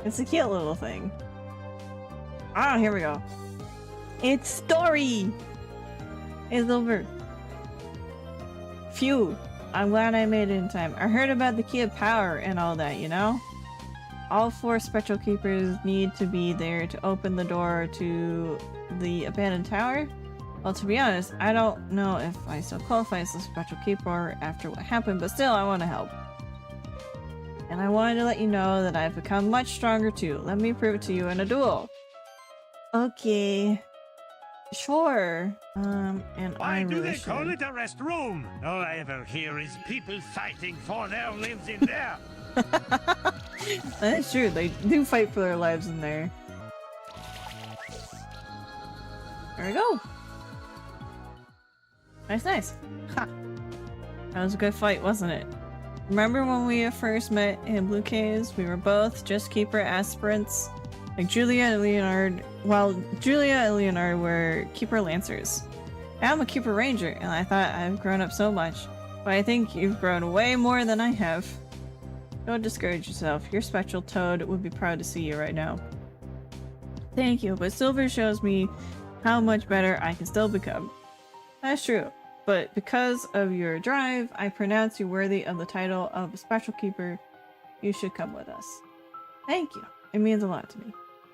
It's a cute little thing. Ah, here we go. It's Story! It's over. Phew. I'm glad I made it in time. I heard about the key of power and all that, you know? All 4 Spectral Keepers need to be there to open the door to the abandoned tower. Well, to be honest, I don't know if I still qualify as a Spectral Keeper after what happened, but still, I want to help. And I wanted to let you know that I've become much stronger too. Let me prove it to you in a duel. Okay. Sure. And Why do really they call it a rest room? All I ever hear is people fighting for their lives in there. That's true, they do fight for their lives in there. There we go. Nice. Ha! That was a good fight, wasn't it? Remember when we first met in Blue Caves? We were both just Keeper aspirants. Like Julia and Leonard, while Julia and Leonard were Keeper Lancers. Now I'm a Keeper Ranger, and I thought I've grown up so much. But I think you've grown way more than I have. Don't discourage yourself. Your Spectral Toad would be proud to see you right now. Thank you, but Silver shows me how much better I can still become. That's true, but because of your drive, I pronounce you worthy of the title of a Spectral Keeper. You should come with us. Thank you. It means a lot to me.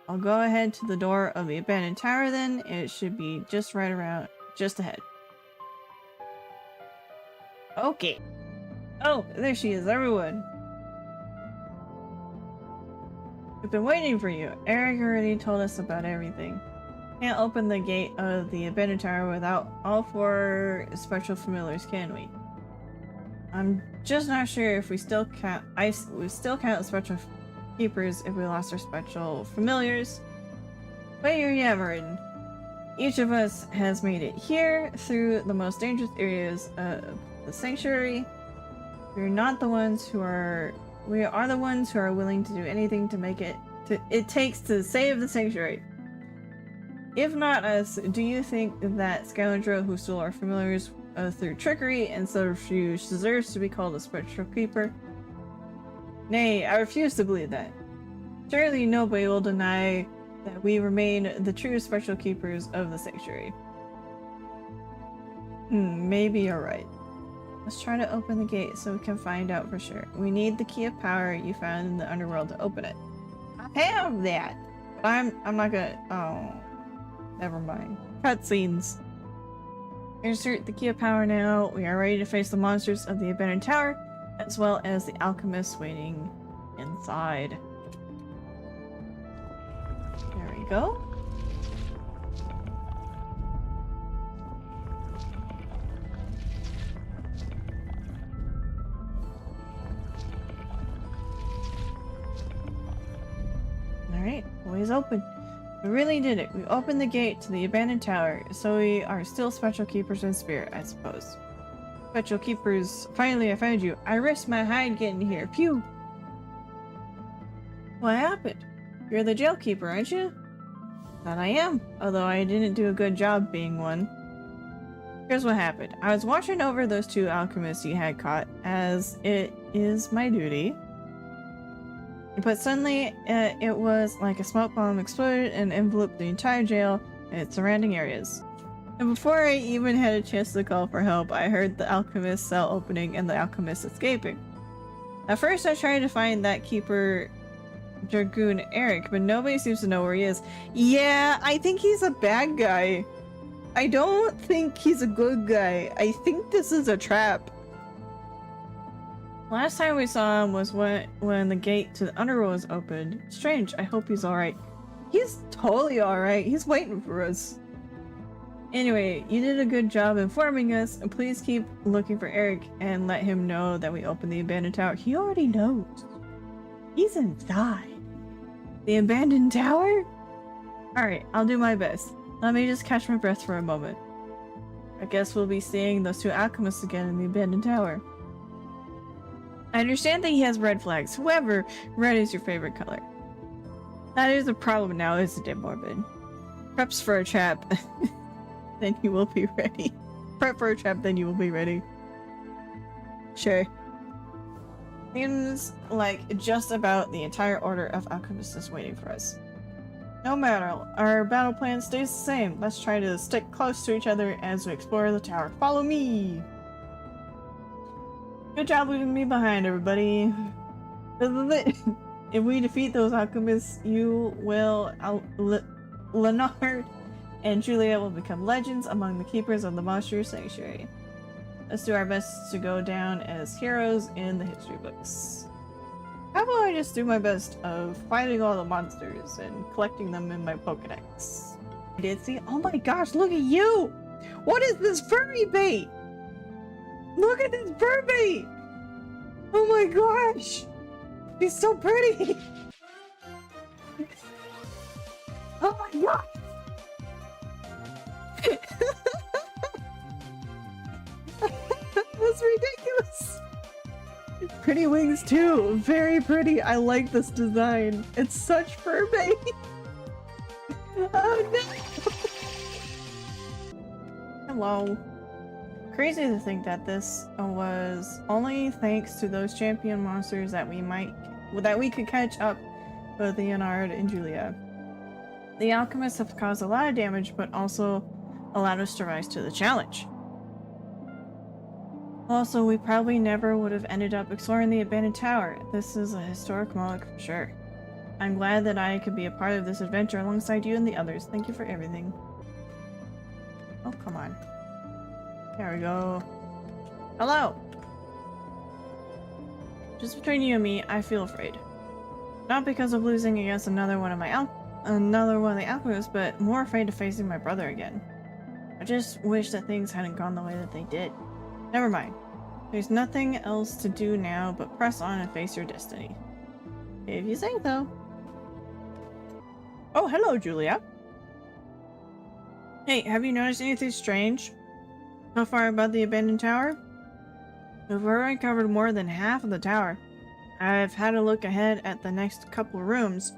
I'll go ahead to the door of the abandoned tower then. It should be just right around, just ahead. Okay. Oh, there she is, everyone. We've been waiting for you. Eric already told us about everything. Can't open the gate of the abandoned tower without all 4 Spectral Familiars, can we? I'm just not sure if we still count. We still count the Spectral Keepers if we lost our Spectral Familiars. But here you have it. Each of us has made it here through the most dangerous areas of the sanctuary. We are the ones who are willing to do anything to make it takes to save the sanctuary. If not us, do you think that scoundrel who stole our familiars through trickery and subterfuge deserves to be called a Spectral Keeper? Nay, I refuse to believe that. Surely nobody will deny that we remain the true Spectral Keepers of the sanctuary. Maybe you're right. Let's try to open the gate so we can find out for sure. We need the key of power you found in the underworld to open it. I have that! But I'm not gonna... Oh... Never mind. Cutscenes. Insert the key of power now. We are ready to face the monsters of the abandoned tower, as well as the alchemists waiting inside. There we go. Alright, always open. We really did it. We opened the gate to the abandoned tower, so we are still Spectral Keepers in spirit, I suppose. Spectral Keepers, finally I found you. I risked my hide getting here. Phew! What happened? You're the jail keeper, aren't you? That I am, although I didn't do a good job being one. Here's what happened. I was watching over those 2 alchemists you had caught, as it is my duty. But suddenly, it was like a smoke bomb exploded and enveloped the entire jail and its surrounding areas. And before I even had a chance to call for help, I heard the alchemist cell opening and the alchemist escaping. At first, I tried to find that keeper Dragoon Eric, but nobody seems to know where he is. Yeah, I think he's a bad guy. I don't think he's a good guy. I think this is a trap. Last time we saw him was when the gate to the underworld was opened. Strange, I hope he's alright. He's totally alright, he's waiting for us. Anyway, you did a good job informing us, and please keep looking for Eric and let him know that we opened the abandoned tower. He already knows. He's inside. The abandoned tower? Alright, I'll do my best. Let me just catch my breath for a moment. I guess we'll be seeing those 2 alchemists again in the abandoned tower. I understand that he has red flags. However, red is your favorite color. That is a problem now, isn't it, Morbid? Preps for a trap. Then you will be ready. Prep for a trap, then you will be ready. Sure. Seems like just about the entire order of alchemists is waiting for us. No matter, our battle plan stays the same. Let's try to stick close to each other as we explore the tower. Follow me! Good job leaving me behind, everybody. This is it. If we defeat those alchemists, you will... Leonard and Julia will become legends among the keepers of the Monster Sanctuary. Let's do our best to go down as heroes in the history books. How about I just do my best of fighting all the monsters and collecting them in my Pokedex? I did see- oh my gosh, look at you! What is this furry bait? Look at this fur bait! Oh my gosh! She's so pretty! Oh my god! That's ridiculous! Pretty wings too! Very pretty! I like this design! It's such fur bait! Oh no! Hello. Crazy to think that this was only thanks to those champion monsters that we could catch up with Leonard and Julia. The alchemists have caused a lot of damage, but also allowed us to rise to the challenge. Also, we probably never would have ended up exploring the abandoned tower. This is a historic moment for sure. I'm glad that I could be a part of this adventure alongside you and the others. Thank you for everything. Oh, come on. There we go. Hello! Just between you and me, I feel afraid. Not because of losing against another one of the alchemists, but more afraid of facing my brother again. I just wish that things hadn't gone the way that they did. Never mind. There's nothing else to do now but press on and face your destiny. If you say so. Oh, hello, Julia. Hey, have you noticed anything strange so far about the abandoned tower? We've already covered more than half of the tower. I've had a look ahead at the next couple of rooms,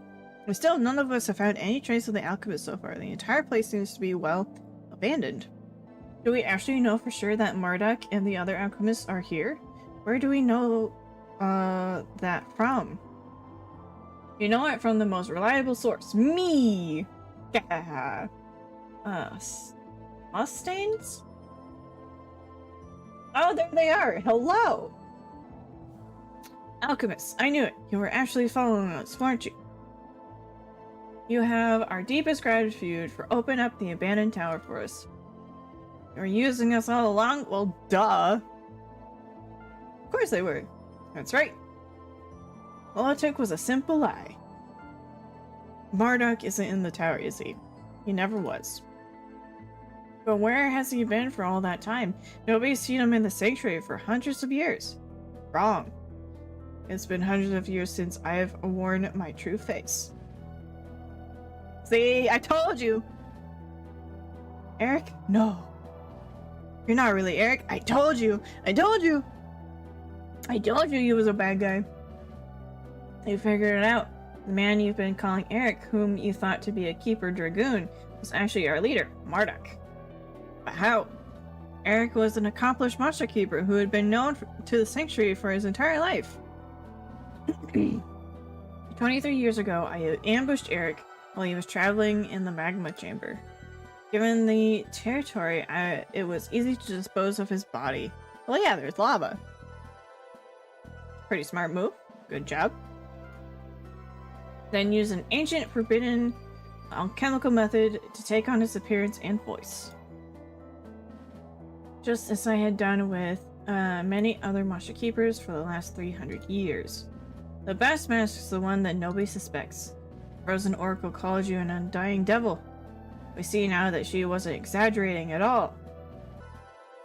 but still none of us have found any trace of the alchemist so far. The entire place seems to be, well, abandoned. Do we actually know for sure that Marduk and the other alchemists are here? Where do we know that from? You know it from the most reliable source. Me! Yeah. Mustangs? Oh, there they are! Hello! Alchemists, I knew it. You were actually following us, weren't you? You have our deepest gratitude for opening up the abandoned tower for us. You were using us all along? Well, duh. Of course they were. That's right. All it took was a simple lie. Marduk isn't in the tower, is he? He never was. But where has he been for all that time? Nobody's seen him in the sanctuary for hundreds of years. Wrong. It's been hundreds of years since I have worn my true face. See, I told you! Eric? No. You're not really Eric. I told you! I told you! I told you he was a bad guy. You figured it out. The man you've been calling Eric, whom you thought to be a keeper dragoon, was actually our leader, Marduk. But how? Eric was an accomplished monster keeper who had been known to the sanctuary for his entire life. 23 years ago, I ambushed Eric while he was traveling in the magma chamber. Given the territory, it was easy to dispose of his body. Well, yeah, there's lava. Pretty smart move. Good job. Then use an ancient, forbidden alchemical method to take on his appearance and voice. Just as I had done with many other monster keepers for the last 300 years. The best mask is the one that nobody suspects. Frozen Oracle called you an undying devil. We see now that she wasn't exaggerating at all.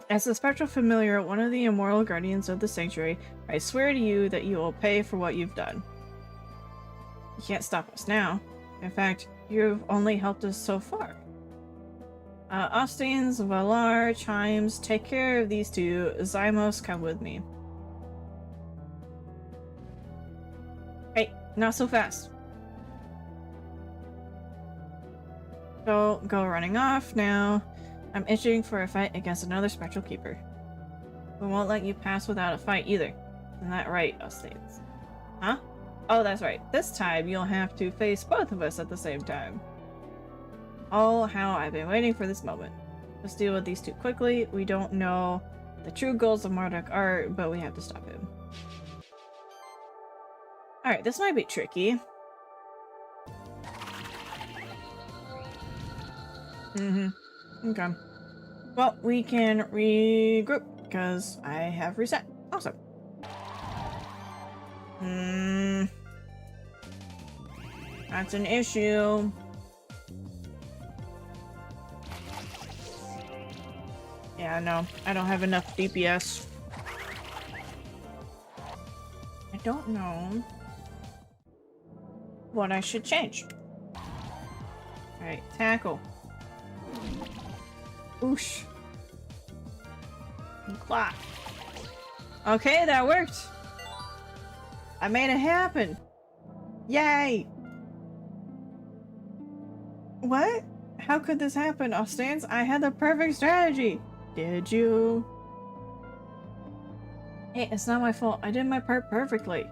As a spectral familiar, one of the immortal guardians of the sanctuary, I swear to you that you will pay for what you've done. You can't stop us now. In fact, you've only helped us so far. Austians, Valar, Chimes, take care of these two. Zymos, come with me. Hey, not so fast. Don't go running off now. I'm itching for a fight against another spectral keeper. We won't let you pass without a fight either. Isn't that right, Ostates? Huh? Oh, that's right. This time you'll have to face both of us at the same time. Oh, how I've been waiting for this moment. Let's deal with these two quickly. We don't know the true goals of Marduk are, but we have to stop him. Alright, this might be tricky. Okay. Well, we can regroup because I have reset. Awesome. That's an issue. Yeah, no, I don't have enough DPS. I don't know what I should change. Alright, tackle. Oosh. And clap. Okay, that worked. I made it happen. Yay! What? How could this happen, Ostans? I had the perfect strategy. Did you? Hey, it's not my fault. I did my part perfectly.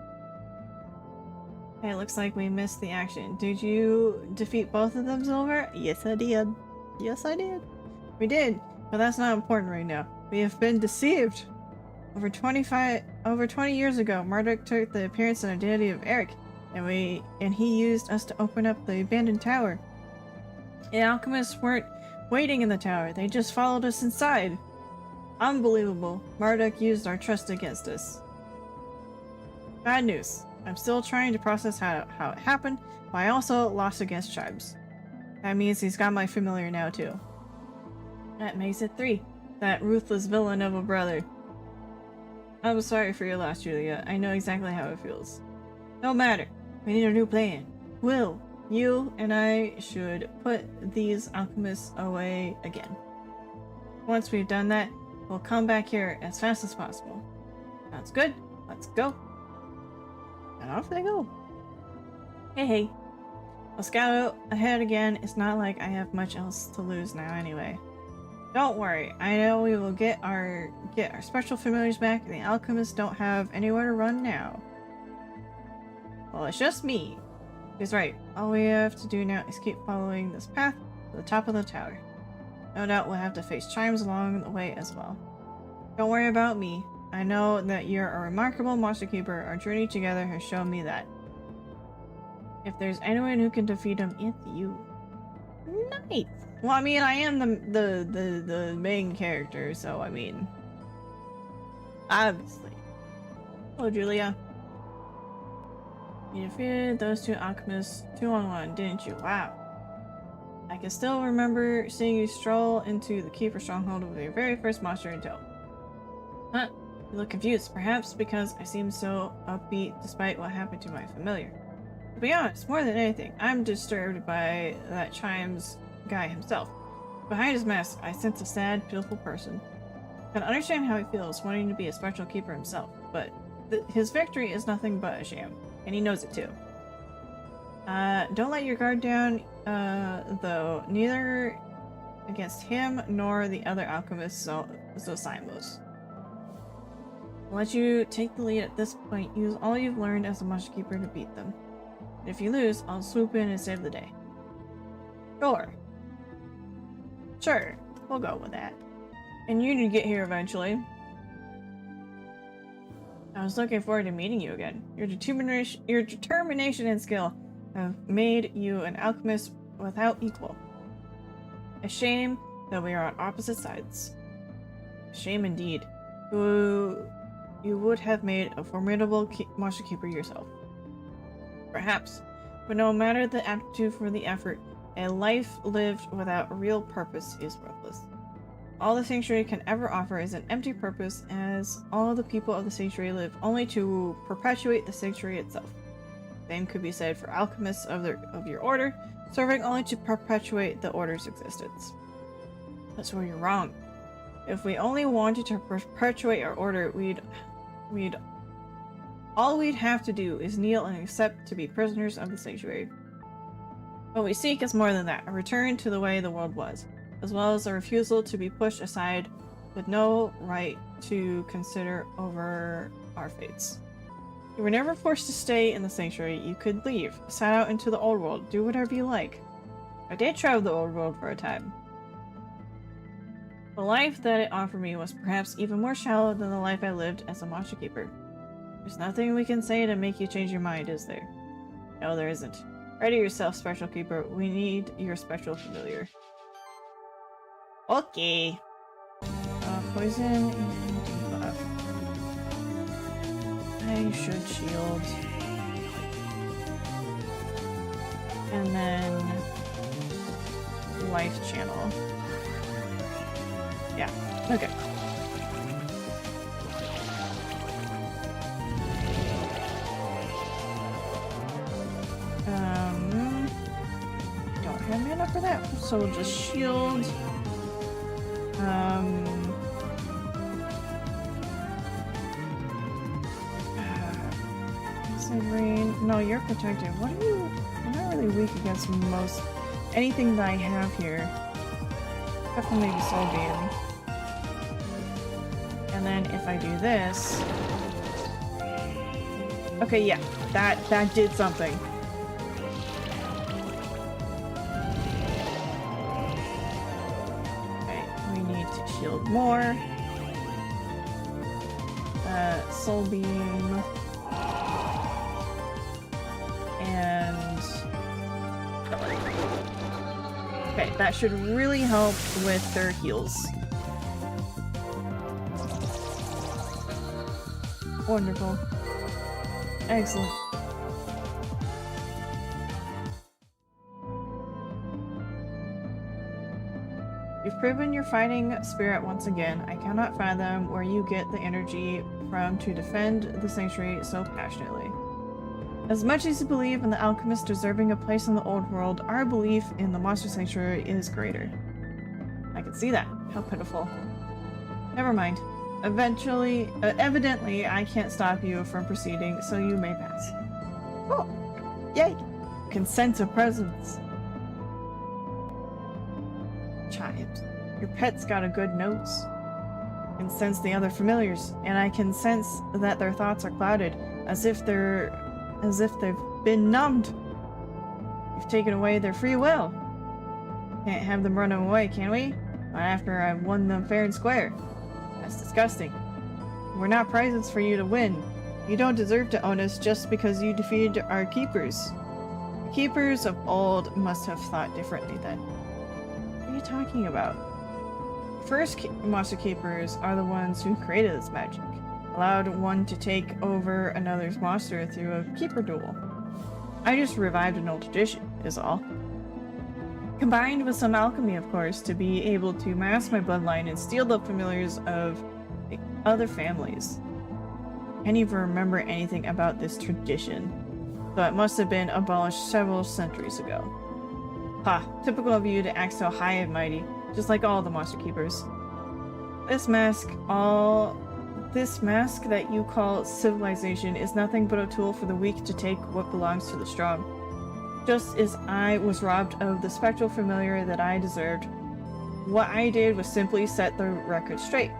Hey, it looks like we missed the action. Did you defeat both of them, Silver? Yes, I did. Yes, I did. We did, but that's not important right now. We have been deceived. Over 20 years ago, Marduk took the appearance and identity of Eric, and he used us to open up the abandoned tower. The alchemists weren't waiting in the tower, they just followed us inside. Unbelievable. Marduk used our trust against us. Bad news. I'm still trying to process how it happened, but I also lost against Tribes. That means he's got my familiar now too. That makes it 3. That ruthless villain of a brother. I'm sorry for your loss, Julia. I know exactly how it feels. No matter. We need a new plan. Will, you and I should put these alchemists away again. Once we've done that, we'll come back here as fast as possible. Sounds good. Let's go. And off they go. Hey. I'll scout ahead again. It's not like I have much else to lose now anyway. Don't worry. I know we will get our special familiars back, and the alchemists don't have anywhere to run now. Well, it's just me. He's right. All we have to do now is keep following this path to the top of the tower. No doubt we'll have to face chimes along the way as well. Don't worry about me. I know that you're a remarkable monster keeper. Our journey together has shown me that. If there's anyone who can defeat him, it's you. Nice! Well, I mean, I am the main character, so I mean... obviously. Hello, Julia. You defeated those two alchemists 2-on-1, didn't you? Wow. I can still remember seeing you stroll into the Keeper stronghold with your very first monster in tow. Huh? You look confused, perhaps because I seem so upbeat despite what happened to my familiar. To be honest, more than anything, I'm disturbed by that Chimes guy himself. Behind his mask, I sense a sad, pitiful person. I can understand how he feels, wanting to be a special keeper himself, but his victory is nothing but a sham, and he knows it too. Don't let your guard down, though, neither against him nor the other alchemists, Zosimos. I'll let you take the lead at this point. Use all you've learned as a monster keeper to beat them. And if you lose, I'll swoop in and save the day. Sure, we'll go with that. And you need to get here eventually. I was looking forward to meeting you again. Your determination and skill have made you an alchemist without equal. A shame that we are on opposite sides. A shame indeed. You would have made a formidable monster keeper yourself. Perhaps, but no matter the aptitude for the effort, a life lived without real purpose is worthless. All the Sanctuary can ever offer is an empty purpose, as all the people of the Sanctuary live only to perpetuate the Sanctuary itself. Same could be said for alchemists of your order, serving only to perpetuate the order's existence. That's where you're wrong. If we only wanted to perpetuate our order, all we'd have to do is kneel and accept to be prisoners of the Sanctuary. What we seek is more than that, a return to the way the world was, as well as a refusal to be pushed aside with no right to consider over our fates. You were never forced to stay in the sanctuary. You could leave, set out into the old world, do whatever you like. I did travel the old world for a time. The life that it offered me was perhaps even more shallow than the life I lived as a monster keeper. There's nothing we can say to make you change your mind, is there? No, there isn't. Ready yourself, Special Keeper. We need your special familiar. Okay. Poison and debuff. I should shield. And then life channel. Yeah, okay. Don't have mana for that, so we'll just shield. Rain. No, you're protected. What are you? You're not really weak against most anything that I have here. Except for maybe Soul Beam. And then if I do this... Okay, yeah. That did something. Okay, we need to shield more. Soul Beam. And... Okay, that should really help with their heals. Wonderful. Excellent. You've proven your fighting spirit once again. I cannot fathom where you get the energy from to defend the sanctuary so passionately. As much as you believe in the alchemist deserving a place in the old world, our belief in the monster sanctuary is greater. I can see that. How pitiful. Never mind. Evidently, I can't stop you from proceeding, so you may pass. Oh! Yay! Consent of presence. Chimes. Your pet's got a good nose. I can sense the other familiars, and I can sense that their thoughts are clouded, as if they've been numbed. You've taken away their free will. Can't have them run away, can we? Not after I've won them fair and square. That's disgusting. We're not prizes for you to win. You don't deserve to own us just because you defeated our keepers. The keepers of old must have thought differently then. What are you talking about? First monster keepers are the ones who created this magic. Allowed one to take over another's monster through a keeper duel. I just revived an old tradition, is all. Combined with some alchemy, of course, to be able to mask my bloodline and steal the familiars of the other families. Can't even remember anything about this tradition, so it must have been abolished several centuries ago. Ha! Typical of you to act so high and mighty, just like all the monster keepers. This mask that you call civilization is nothing but a tool for the weak to take what belongs to the strong. Just as I was robbed of the spectral familiar that I deserved, what I did was simply set the record straight.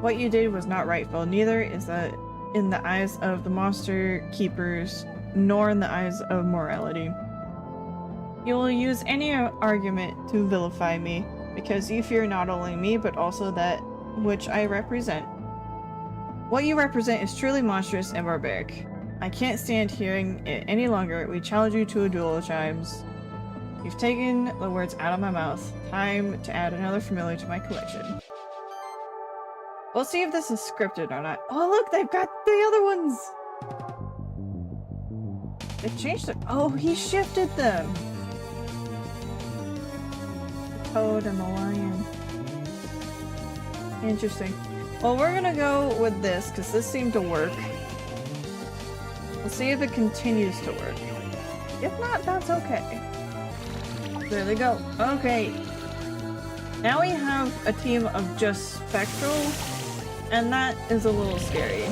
What you did was not rightful, neither is that in the eyes of the monster keepers, nor in the eyes of morality. You will use any argument to vilify me, because you fear not only me, but also that which I represent. What you represent is truly monstrous and barbaric. I can't stand hearing it any longer. We challenge you to a duel, Chimes. You've taken the words out of my mouth. Time to add another familiar to my collection. We'll see if this is scripted or not. Oh look, they've got the other ones! They changed it. Oh, he shifted them! The toad and the lion. Interesting. Well, we're gonna go with this, because this seemed to work. We'll see if it continues to work. If not, that's okay. There they go. Okay. Now we have a team of just Spectral, and that is a little scary.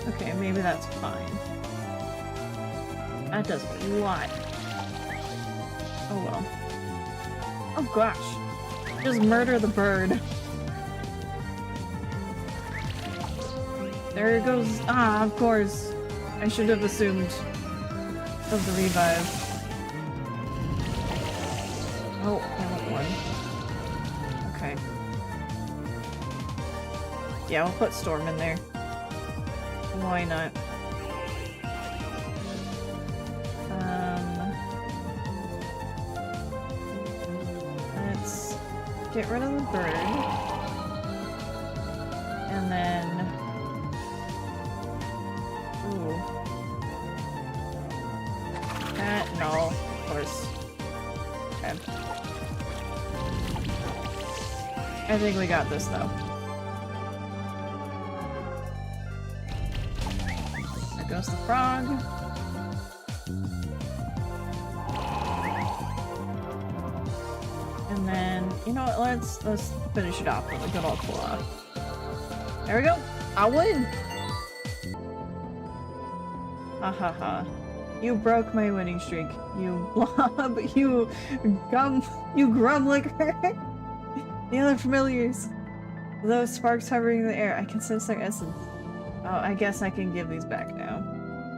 Okay, maybe that's fine. That does a lot. Oh well. Oh gosh. Just murder the bird. There it goes. Ah, of course. I should have assumed of the revive. Oh, I want one. Okay. Yeah, I'll put Storm in there. Why not? Let's get rid of the bird. And then... Ooh. No, of course. Okay. I think we got this, though. There goes the frog. And then, you know what, let's finish it off with a good old claw. There we go! I win! Ha ha ha. You broke my winning streak. You blob, you grumlicker. The other familiars. Those sparks hovering in the air, I can sense their essence. Oh, I guess I can give these back now.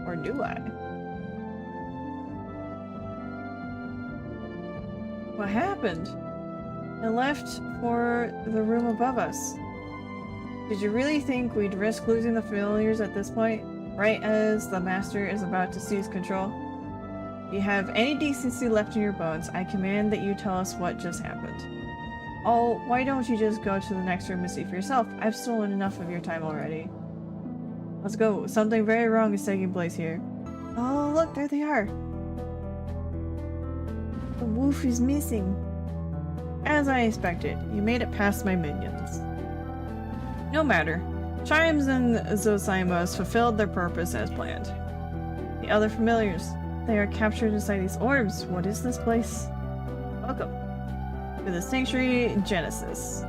Or do I? What happened? It left for the room above us. Did you really think we'd risk losing the familiars at this point? Right as the master is about to seize control? If you have any decency left in your bones, I command that you tell us what just happened. Oh, why don't you just go to the next room and see for yourself? I've stolen enough of your time already. Let's go. Something very wrong is taking place here. Oh, look, there they are. The wolf is missing. As I expected, you made it past my minions. No matter. Chimes and Zosimos fulfilled their purpose as planned. The other familiars. They are captured inside these orbs. What is this place? Welcome to the Sanctuary Genesis.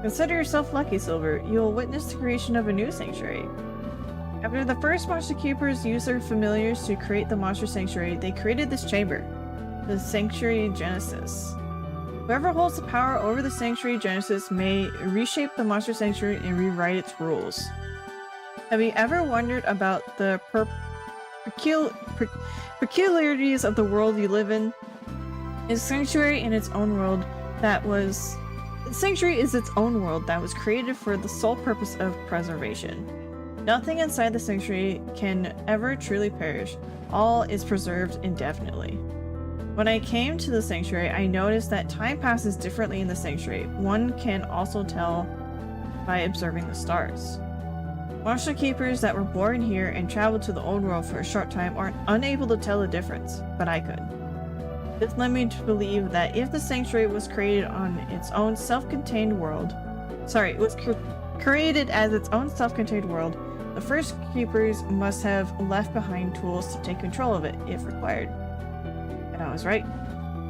Consider yourself lucky, Silver. You will witness the creation of a new sanctuary. After the first Monster Keepers used their familiars to create the Monster Sanctuary, they created this chamber, the Sanctuary Genesis. Whoever holds the power over the Sanctuary Genesis may reshape the Monster Sanctuary and rewrite its rules. Have you ever wondered about the peculiarities of the world you live in? The Sanctuary in its own world that was... The Sanctuary is its own world that was created for the sole purpose of preservation. Nothing inside the Sanctuary can ever truly perish. All is preserved indefinitely. When I came to the Sanctuary, I noticed that time passes differently in the Sanctuary. One can also tell by observing the stars. Monster Keepers that were born here and traveled to the old world for a short time are unable to tell the difference, but I could. This led me to believe that if the Sanctuary was created on its own self-contained world, created as its own self-contained world, the first Keepers must have left behind tools to take control of it, if required. And I was right.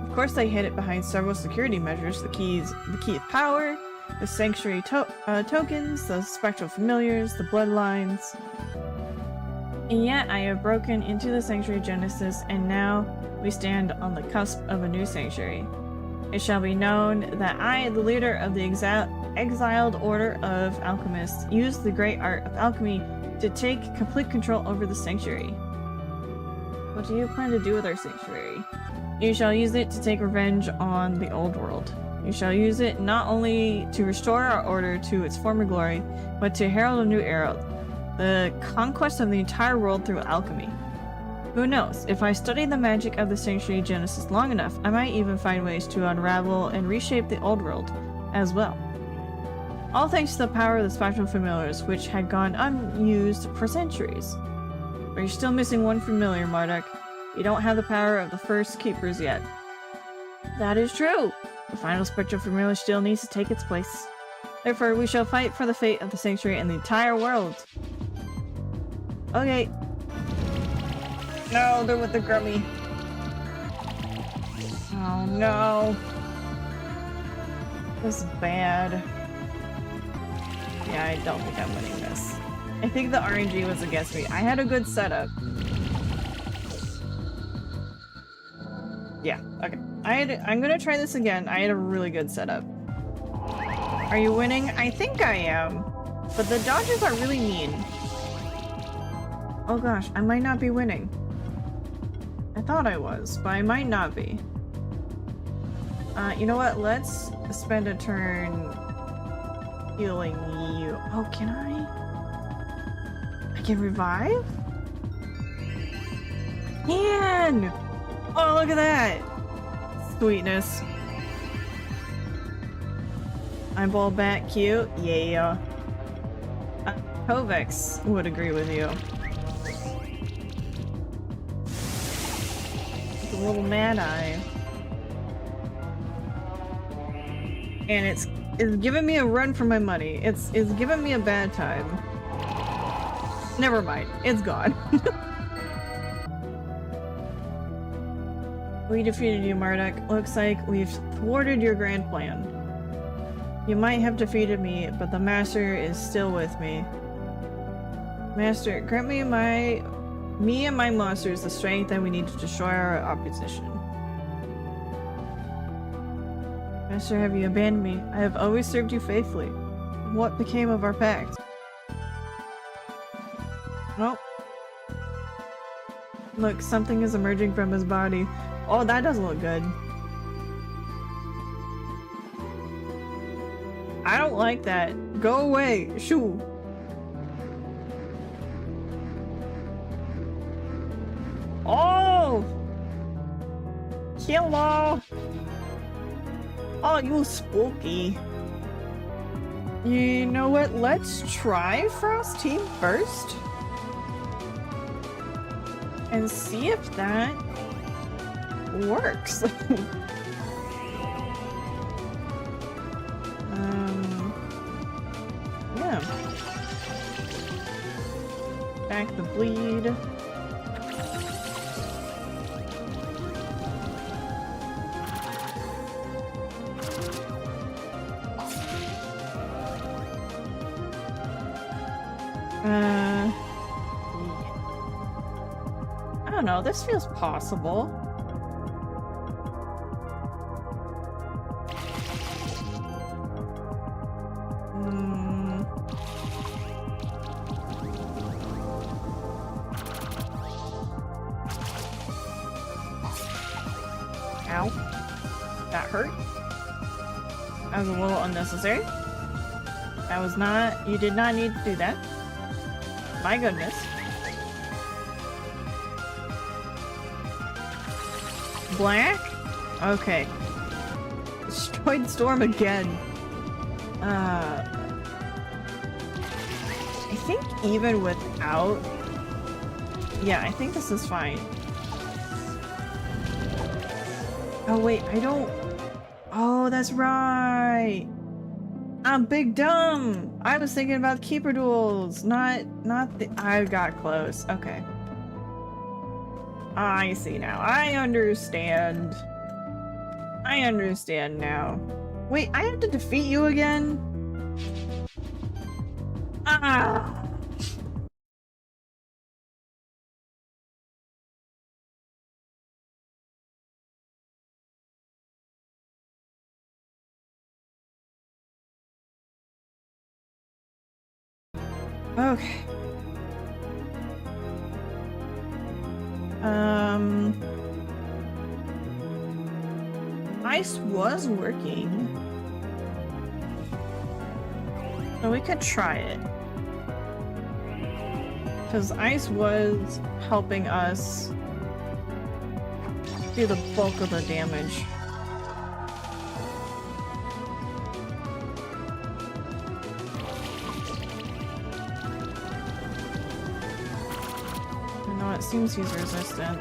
Of course they hid it behind several security measures, the key of power, the Sanctuary tokens, the spectral familiars, the bloodlines. And yet I have broken into the Sanctuary Genesis, and now we stand on the cusp of a new sanctuary. It shall be known that I, the leader of the exiled order of alchemists, used the great art of alchemy to take complete control over the sanctuary. What do you plan to do with our sanctuary? You shall use it to take revenge on the old world. You shall use it not only to restore our order to its former glory, but to herald a new era, the conquest of the entire world through alchemy. Who knows, if I study the magic of the Sanctuary Genesis long enough, I might even find ways to unravel and reshape the old world as well. All thanks to the power of the Spectral Familiars, which had gone unused for centuries. But you're still missing one familiar, Marduk. You don't have the power of the first Keepers yet. That is true! The final Spectral Familiar still needs to take its place. Therefore, we shall fight for the fate of the Sanctuary and the entire world. Okay. No, they're with the Grummy. Oh no. This is bad. Yeah, I don't think I'm winning this. I think the RNG was against me. I had a good setup. Yeah, okay. I'm gonna try this again. I had a really good setup. Are you winning? I think I am. But the dodgers are really mean. Oh gosh, I might not be winning. I thought I was, but I might not be. You know what? Let's spend a turn healing you. Oh, can I? I can revive? Can! Oh, look at that! Sweetness. Eyeball back cute? Yeah. Kovacs would agree with you. It's a little mad eye. And it's giving me a run for my money. It's giving me a bad time. Never mind. It's gone. We defeated you, Marduk. Looks like we've thwarted your grand plan. You might have defeated me, but the Master is still with me. Master, grant me and my monsters the strength that we need to destroy our opposition. Master, have you abandoned me? I have always served you faithfully. What became of our pact? Oh. Look, something is emerging from his body. Oh, that doesn't look good. I don't like that. Go away. Shoo. Oh! Hello! Oh, you spooky. You know what? Let's try Frost Team first. And see if that works. Yeah. Back the bleed. I don't know, this feels possible. Ow. That hurt. That was a little unnecessary. That was not- you did not need to do that. My goodness. Black? Okay. Destroyed Storm again. I think even without... Yeah, I think this is fine. Oh wait, I don't... Oh, that's right! I'm big dumb! I was thinking about Keeper Duels, not the... I got close. Okay. I see now. I understand. I understand now. Wait, I have to defeat you again? Ah! Okay. Ice was working. So we could try it. Because Ice was helping us do the bulk of the damage. It seems he's resistant.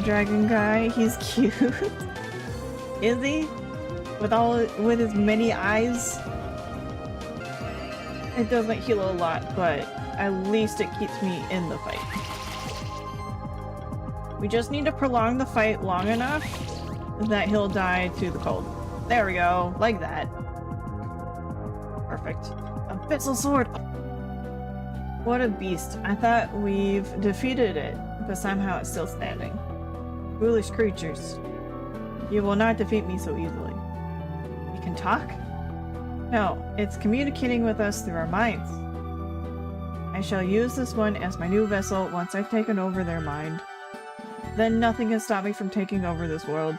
Dragon guy, he's cute. Is he? With his many eyes? It doesn't heal a lot, but at least it keeps me in the fight. We just need to prolong the fight long enough that he'll die to the cold. There we go, like that. Perfect. Abyssal sword! What a beast. I thought we've defeated it, but somehow it's still standing. Foolish creatures. You will not defeat me so easily. You can talk? No, it's communicating with us through our minds. I shall use this one as my new vessel once I've taken over their mind. Then nothing can stop me from taking over this world.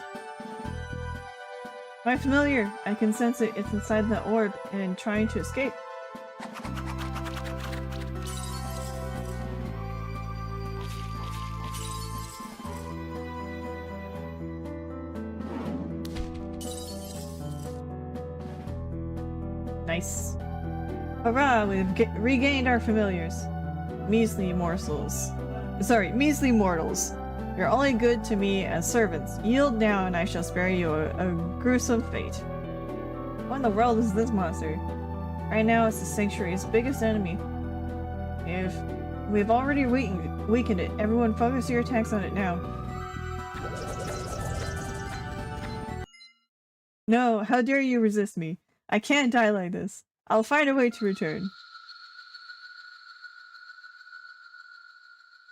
My familiar! I can sense it. It's inside the orb and trying to escape. Nice. Hurrah! We've regained our familiars. Measly morsels. Sorry, measly mortals. You're only good to me as servants. Yield now and I shall spare you a gruesome fate. What in the world is this monster? Right now it's the Sanctuary's biggest enemy. If we've already weakened it, everyone focus your attacks on it now. No, how dare you resist me? I can't die like this. I'll find a way to return.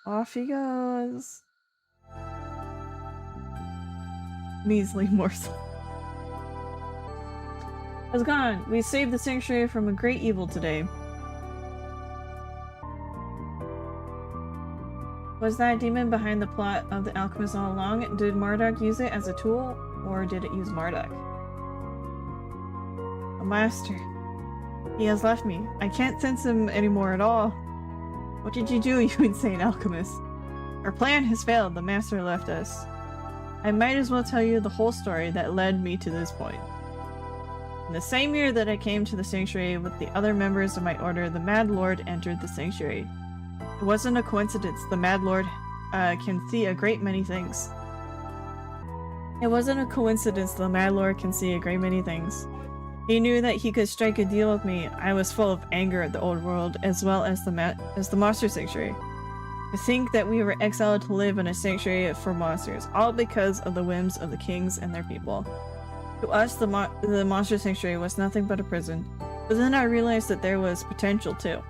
Off he goes. Measly morsel. It's gone. We saved the Sanctuary from a great evil today. Was that demon behind the plot of the alchemist all along? Did Marduk use it as a tool, or did it use Marduk? A master. He has left me. I can't sense him anymore at all. What did you do, you insane alchemist? Our plan has failed. The master left us. I might as well tell you the whole story that led me to this point. In the same year that I came to the Sanctuary with the other members of my order, the Mad Lord entered the Sanctuary. It wasn't a coincidence. The Mad Lord can see a great many things. It wasn't a coincidence. The Mad Lord can see a great many things. He knew that he could strike a deal with me. I was full of anger at the old world, as well as the Monster Sanctuary. To think that we were exiled to live in a sanctuary for monsters, all because of the whims of the kings and their people. To us, the Monster Sanctuary was nothing but a prison. But then I realized that there was potential too.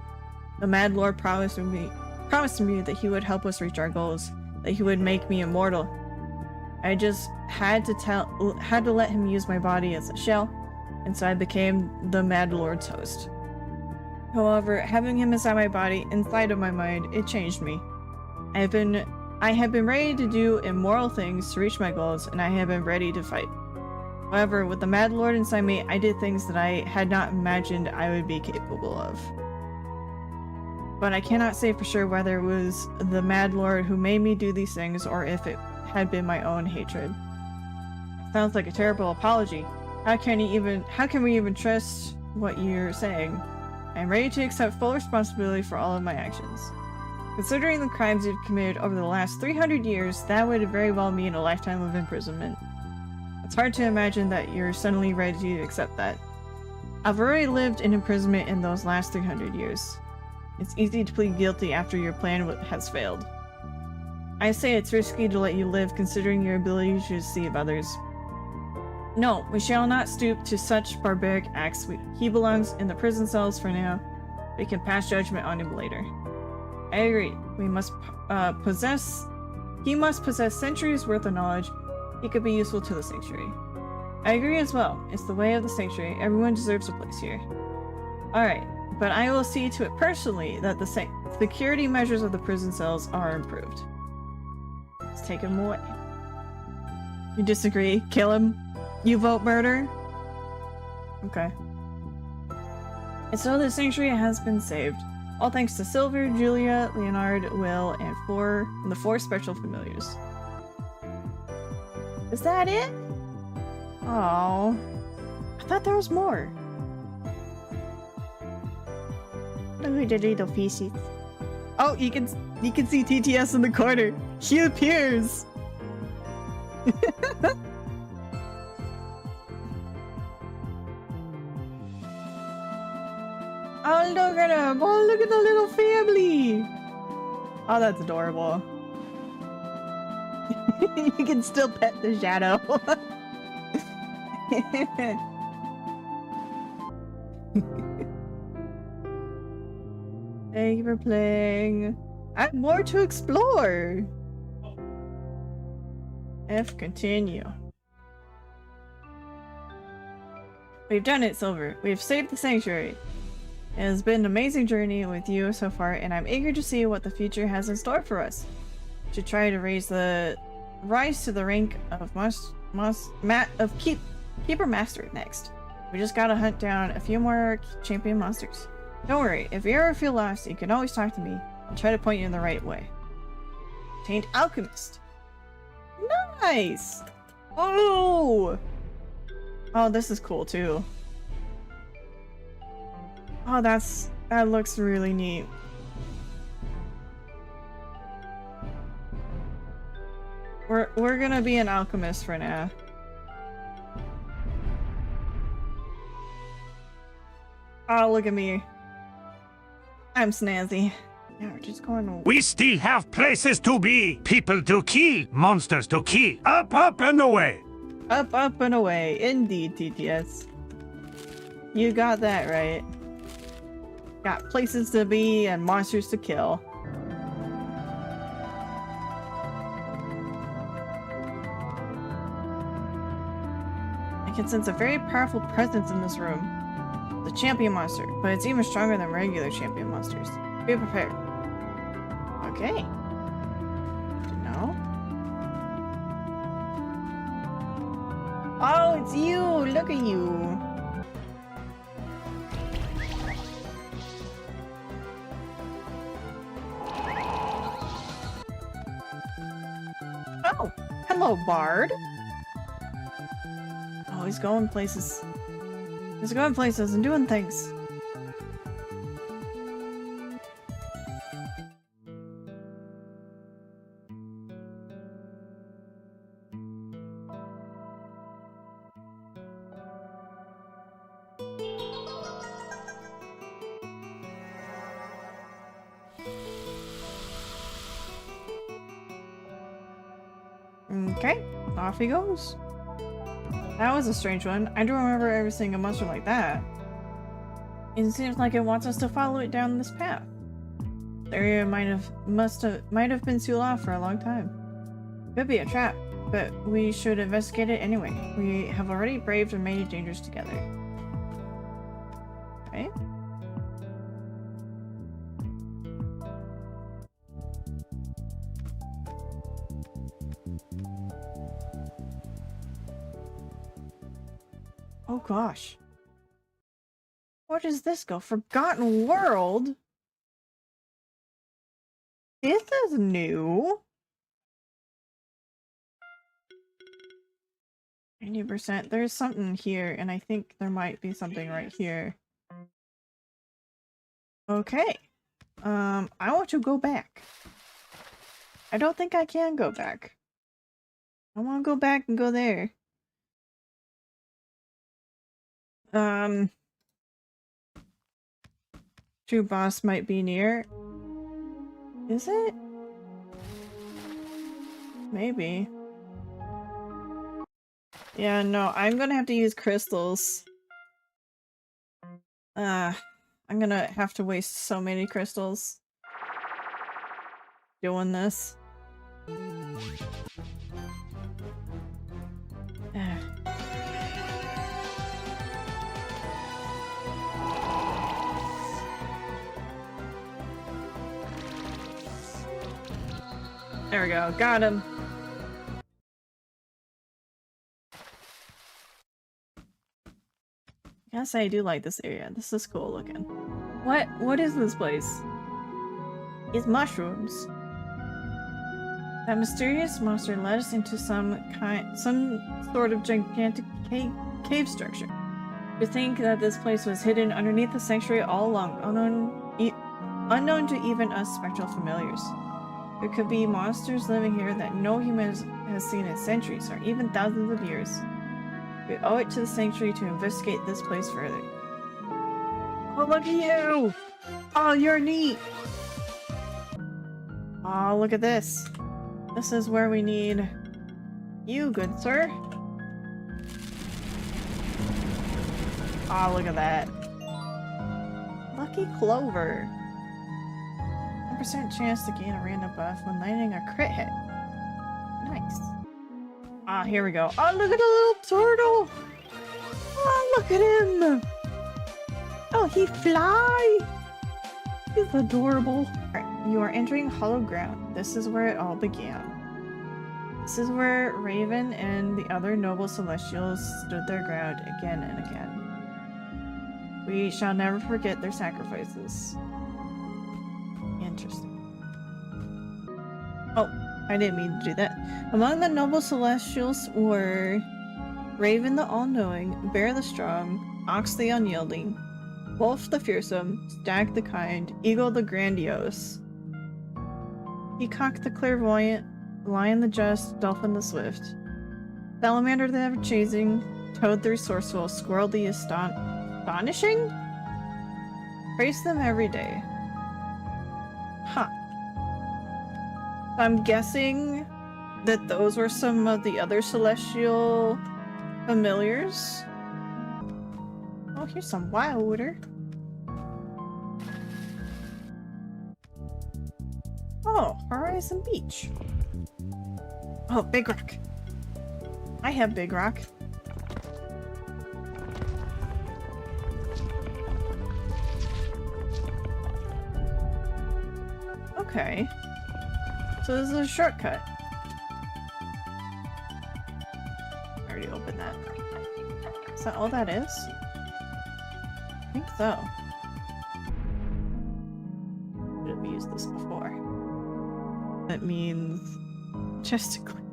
The Mad Lord promised me that he would help us reach our goals, that he would make me immortal. I just had to let him use my body as a shell, and so I became the Mad Lord's host. However, having him inside my body, inside of my mind, it changed me. I have been ready to do immoral things to reach my goals, and I have been ready to fight. However, with the Mad Lord inside me, I did things that I had not imagined I would be capable of. But I cannot say for sure whether it was the Mad Lord who made me do these things, or if it had been my own hatred. Sounds like a terrible apology. How can we even trust what you're saying? I am ready to accept full responsibility for all of my actions. Considering the crimes you've committed over the last 300 years, that would very well mean a lifetime of imprisonment. It's hard to imagine that you're suddenly ready to accept that. I've already lived in imprisonment in those last 300 years. It's easy to plead guilty after your plan has failed. I say it's risky to let you live considering your ability to deceive others. No, we shall not stoop to such barbaric acts. He belongs in the prison cells for now. We can pass judgment on him later. I agree. He must possess centuries worth of knowledge. He could be useful to the Sanctuary. I agree as well. It's the way of the Sanctuary. Everyone deserves a place here. Alright, but I will see to it personally that the security measures of the prison cells are improved. Let's take him away. You disagree? Kill him? You vote murder? Okay. And so the Sanctuary has been saved. All thanks to Silver, Julia, Leonard, Will, and the four special familiars. Is that it? Oh, I thought there was more. Look at the little pieces. Oh, you can see TTS in the corner. He appears. Oh, look at him! Oh, look at the little family! Oh, that's adorable. You can still pet the shadow. Thank you for playing. I have more to explore. F continue. We've done it, Silver. We've saved the sanctuary. It has been an amazing journey with you so far, and I'm eager to see what the future has in store for us. To try to rise to the rank of Keeper Master next. We just gotta hunt down a few more champion monsters. Don't worry, if you ever feel lost, you can always talk to me. I'll try to point you in the right way. Taint Alchemist. Nice! Oh! Oh, this is cool too. Oh, that looks really neat. We're gonna be an alchemist for now. Oh, look at me. I'm snazzy. Yeah, we're just going. We still have places to be, people to kill, monsters to kill. Up, up, and away. Up, up, and away. Indeed, TTS. You got that right. Got places to be and monsters to kill. I can sense a very powerful presence in this room. The champion monster, but it's even stronger than regular champion monsters. Be prepared. Okay. No. Oh, it's you! Look at you! Oh! Hello, Bard! Oh, he's going places. He's going places and doing things. Okay, off he goes. That was a strange one. I don't remember ever seeing a monster like that. It seems like it wants us to follow it down this path. The area might have been sealed off for a long time. Could be a trap, but we should investigate it anyway. We have already braved many dangers together. Okay. Oh gosh. Where does this go? Forgotten World? This is new. 90%. There's something here, and I think there might be something right here. Okay. I want to go back. I don't think I can go back. I want to go back and go there. True boss might be near. Is it? Maybe. Yeah, no, I'm gonna have to use crystals. I'm gonna have to waste so many crystals doing this. There we go, got him. I gotta say I do like this area. This is cool looking. What is this place? It's mushrooms. That mysterious monster led us into some sort of gigantic cave structure. To think that this place was hidden underneath the sanctuary all along, unknown to even us spectral familiars. There could be monsters living here that no human has seen in centuries or even thousands of years. We owe it to the sanctuary to investigate this place further. Oh, look at you! Oh, you're neat! Oh, look at this. This is where we need you, good sir. Oh, look at that. Lucky Clover. 1% chance to gain a random buff when landing a crit hit. Nice. Ah, here we go. Oh, look at the little turtle! Oh, Look at him! Oh, he fly! He's adorable. Alright, you are entering hollow ground. This is where it all began. This is where Raven and the other noble celestials stood their ground again and again. We shall never forget their sacrifices. Interesting. Oh, I didn't mean to do that. Among the noble celestials were Raven the All-Knowing, Bear the Strong, Ox the Unyielding, Wolf the Fearsome, Stag the Kind, Eagle the Grandiose, Peacock the Clairvoyant, Lion the Just, Dolphin the Swift, Salamander the Ever-Chasing, Toad the Resourceful, Squirrel the Astonishing? Praise them every day. Huh. I'm guessing that those were some of the other celestial familiars. Oh, here's some wilder. Oh, Horizon Beach. Oh, Big Rock. I have Big Rock. Okay. So this is a shortcut. I already opened that. Is that all that is? I think so. Should have used this before. That means chestically.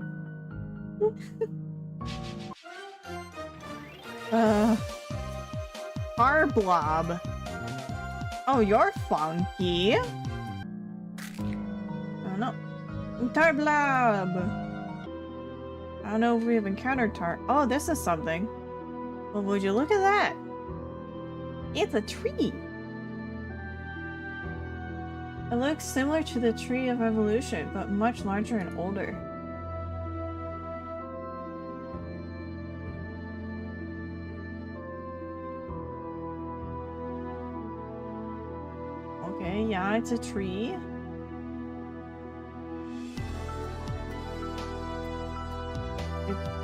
Arblob. Oh, you're funky. Oh no. Tarblob! I don't know if we've encountered Oh, this is something. Well, would you look at that? It's a tree! It looks similar to the Tree of Evolution, but much larger and older. Okay, yeah, it's a tree.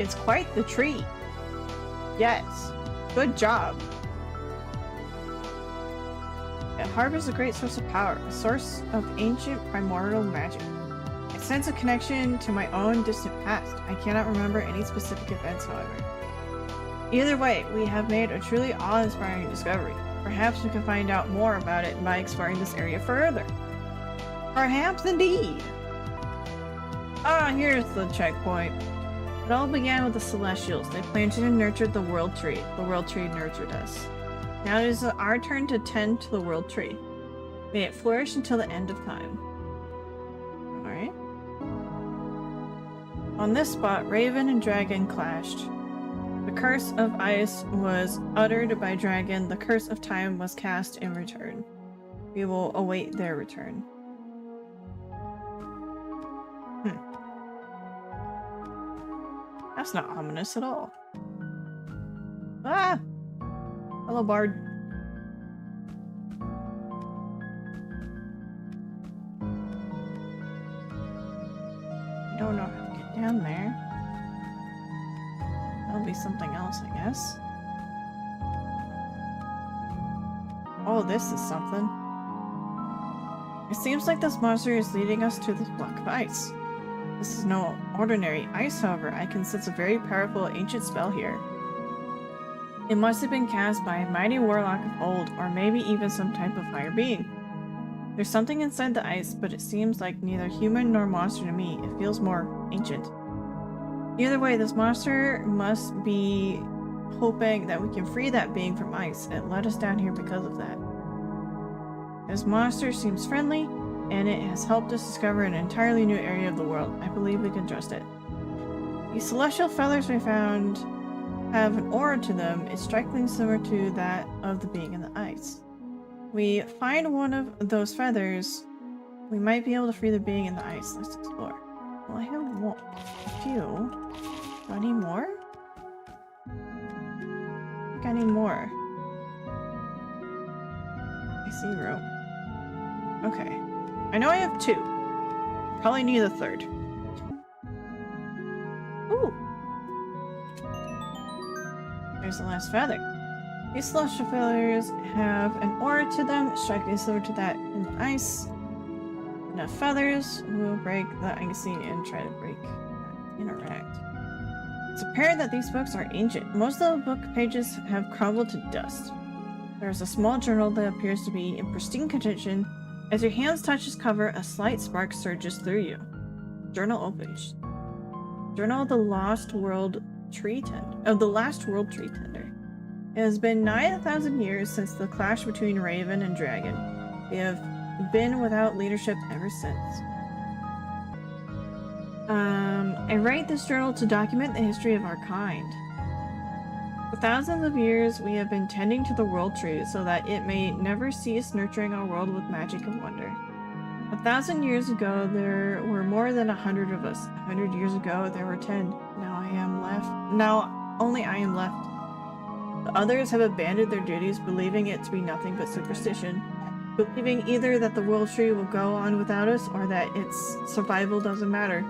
It's quite the tree. Yes. Good job. It harbors a great source of power, a source of ancient primordial magic. I sense a connection to my own distant past. I cannot remember any specific events, however. Either way, we have made a truly awe-inspiring discovery. Perhaps we can find out more about it by exploring this area further. Perhaps indeed. Ah, here's the checkpoint. It all began with the Celestials. They planted and nurtured the World Tree. The World Tree nurtured us. Now it is our turn to tend to the World Tree. May it flourish until the end of time. Alright. On this spot, Raven and Dragon clashed. The curse of ice was uttered by Dragon. The curse of time was cast in return. We will await their return. That's not ominous at all. Ah! Hello, Bard. I don't know how to get down there. That'll be something else, I guess. Oh, this is something. It seems like this monster is leading us to this block of ice. This is no ordinary ice, however. I can sense a very powerful ancient spell here. It must have been cast by a mighty warlock of old, or maybe even some type of higher being. There's something inside the ice, but it seems like neither human nor monster to me. It feels more ancient. Either way, this monster must be hoping that we can free that being from ice and let us down here because of that. This monster seems friendly, and it has helped us discover an entirely new area of the world. I believe we can trust it. The celestial feathers we found have an aura to them. It's strikingly similar to that of the being in the ice. We find one of those feathers, we might be able to free the being in the ice. Let's explore. Well, I have a few. Do I need more? I think I need more. I see rope. Okay. I know I have two. Probably need a third. Ooh. There's the last feather. These celestial failures have an aura to them, striking similar to that in the ice. Enough feathers will break the icing and try to interact. It's apparent that these books are ancient. Most of the book pages have crumbled to dust. There is a small journal that appears to be in pristine condition. As your hands touch its cover, a slight spark surges through you. Journal opens. Journal of the Last World Tree Tender. It has been 9,000 years since the clash between Raven and Dragon. They have been without leadership ever since. I write this journal to document the history of our kind. For thousands of years, we have been tending to the World Tree so that it may never cease nurturing our world with magic and wonder. 1,000 years ago, there were more than 100 of us. 100 years ago, there were 10. Now only I am left. The others have abandoned their duties, believing it to be nothing but superstition. Believing either that the World Tree will go on without us or that its survival doesn't matter.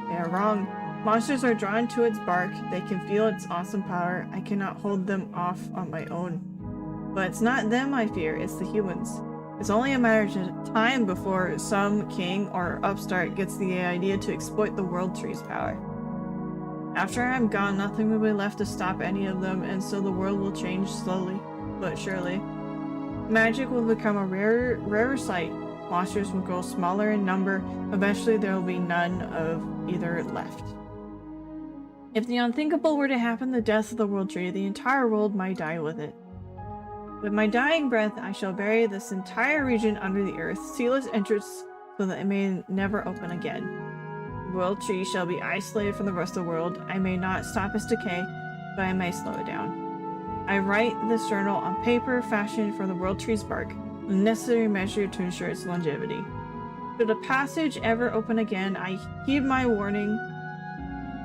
They are wrong. Monsters are drawn to its bark. They can feel its awesome power. I cannot hold them off on my own. But it's not them I fear, it's the humans. It's only a matter of time before some king or upstart gets the idea to exploit the World Tree's power. After I'm gone, nothing will be left to stop any of them, and so the world will change slowly, but surely. Magic will become a rarer sight. Monsters will grow smaller in number. Eventually there will be none of either left. If the unthinkable were to happen, the death of the World Tree, the entire world might die with it. With my dying breath, I shall bury this entire region under the earth, seal its entrance so that it may never open again. The World Tree shall be isolated from the rest of the world. I may not stop its decay, but I may slow it down. I write this journal on paper fashioned from the World Tree's bark, a necessary measure to ensure its longevity. Should a passage ever open again, I heed my warning.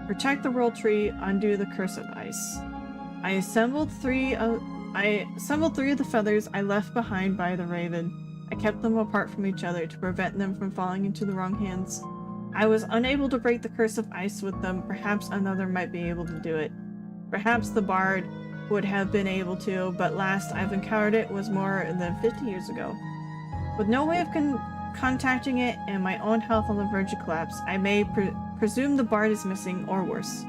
Protect the World Tree, undo the curse of ice. I assembled three of the feathers I left behind by the Raven. I kept them apart from each other to prevent them from falling into the wrong hands. I was unable to break the curse of ice with them. Perhaps another might be able to do it. Perhaps the bard would have been able to, but last I've encountered it was more than 50 years ago. With no way of contacting it and my own health on the verge of collapse, I may presume the bard is missing, or worse.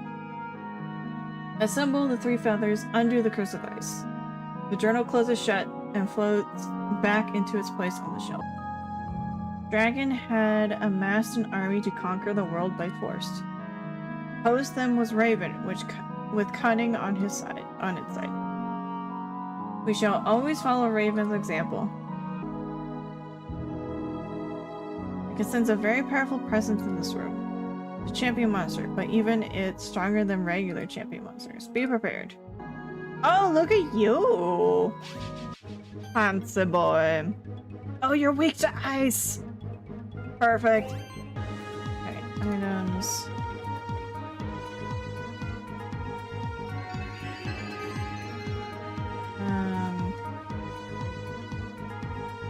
Assemble the three feathers, undo the curse of ice. The journal closes shut and floats back into its place on the shelf. Dragon had amassed an army to conquer the world by force. Opposed them was Raven, with cunning on its side. We shall always follow Raven's example. I can sense a very powerful presence in this room. A champion monster, but even it's stronger than regular champion monsters. Be prepared. Oh, look at you! Fancy boy. Oh, you're weak to ice! Perfect. Okay, items.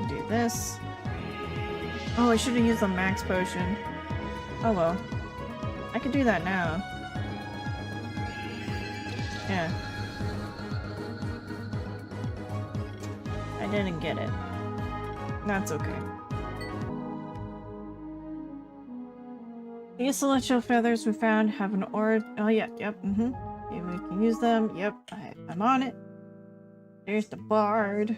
Do this. Oh, I should have used the max potion. Oh well. I could do that now. Yeah. I didn't get it. That's okay. These celestial feathers we found have an aura. Oh yeah, yep, Okay, we can use them. Yep, I'm on it. There's the bard.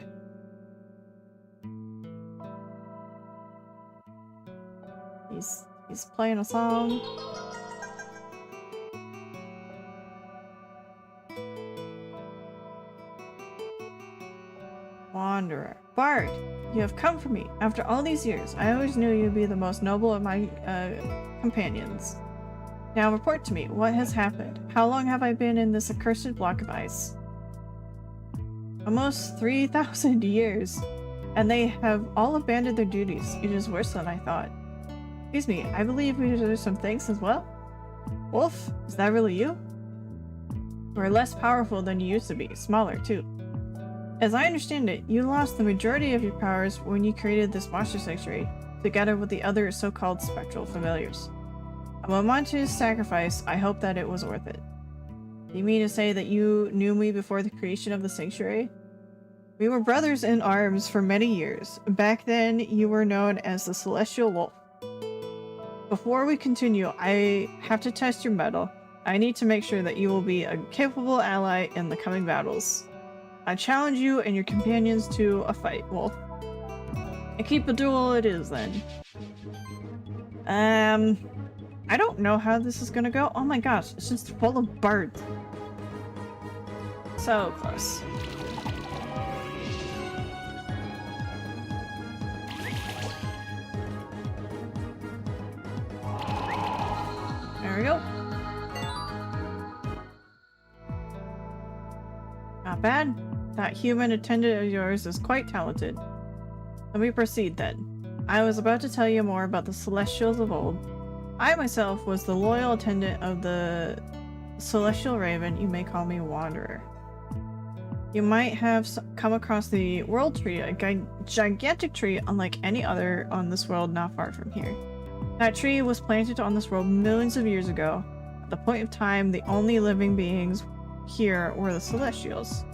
He's playing a song. Wanderer. Bard, you have come for me. After all these years, I always knew you'd be the most noble of my companions. Now report to me, what has happened? How long have I been in this accursed block of ice? Almost 3,000 years. And they have all abandoned their duties. It is worse than I thought. Excuse me, I believe we do some things as well? Wolf, is that really you? We're less powerful than you used to be, smaller too. As I understand it, you lost the majority of your powers when you created this monster sanctuary, together with the other so-called spectral familiars. A momentous sacrifice, I hope that it was worth it. You mean to say that you knew me before the creation of the sanctuary? We were brothers in arms for many years. Back then, you were known as the Celestial Wolf. Before we continue, I have to test your mettle. I need to make sure that you will be a capable ally in the coming battles. I challenge you and your companions to a fight, Wolf. A keep a duel it is, then. I don't know how this is gonna go. Oh my gosh, it's just full of birds. So close. There we go. Not bad. That human attendant of yours is quite talented. Let me proceed then. I was about to tell you more about the Celestials of old. I myself was the loyal attendant of the Celestial Raven. You may call me Wanderer. You might have come across the World Tree, a gigantic tree unlike any other on this world not far from here. That tree was planted on this world millions of years ago. At the point of time, the only living beings here were the Celestials.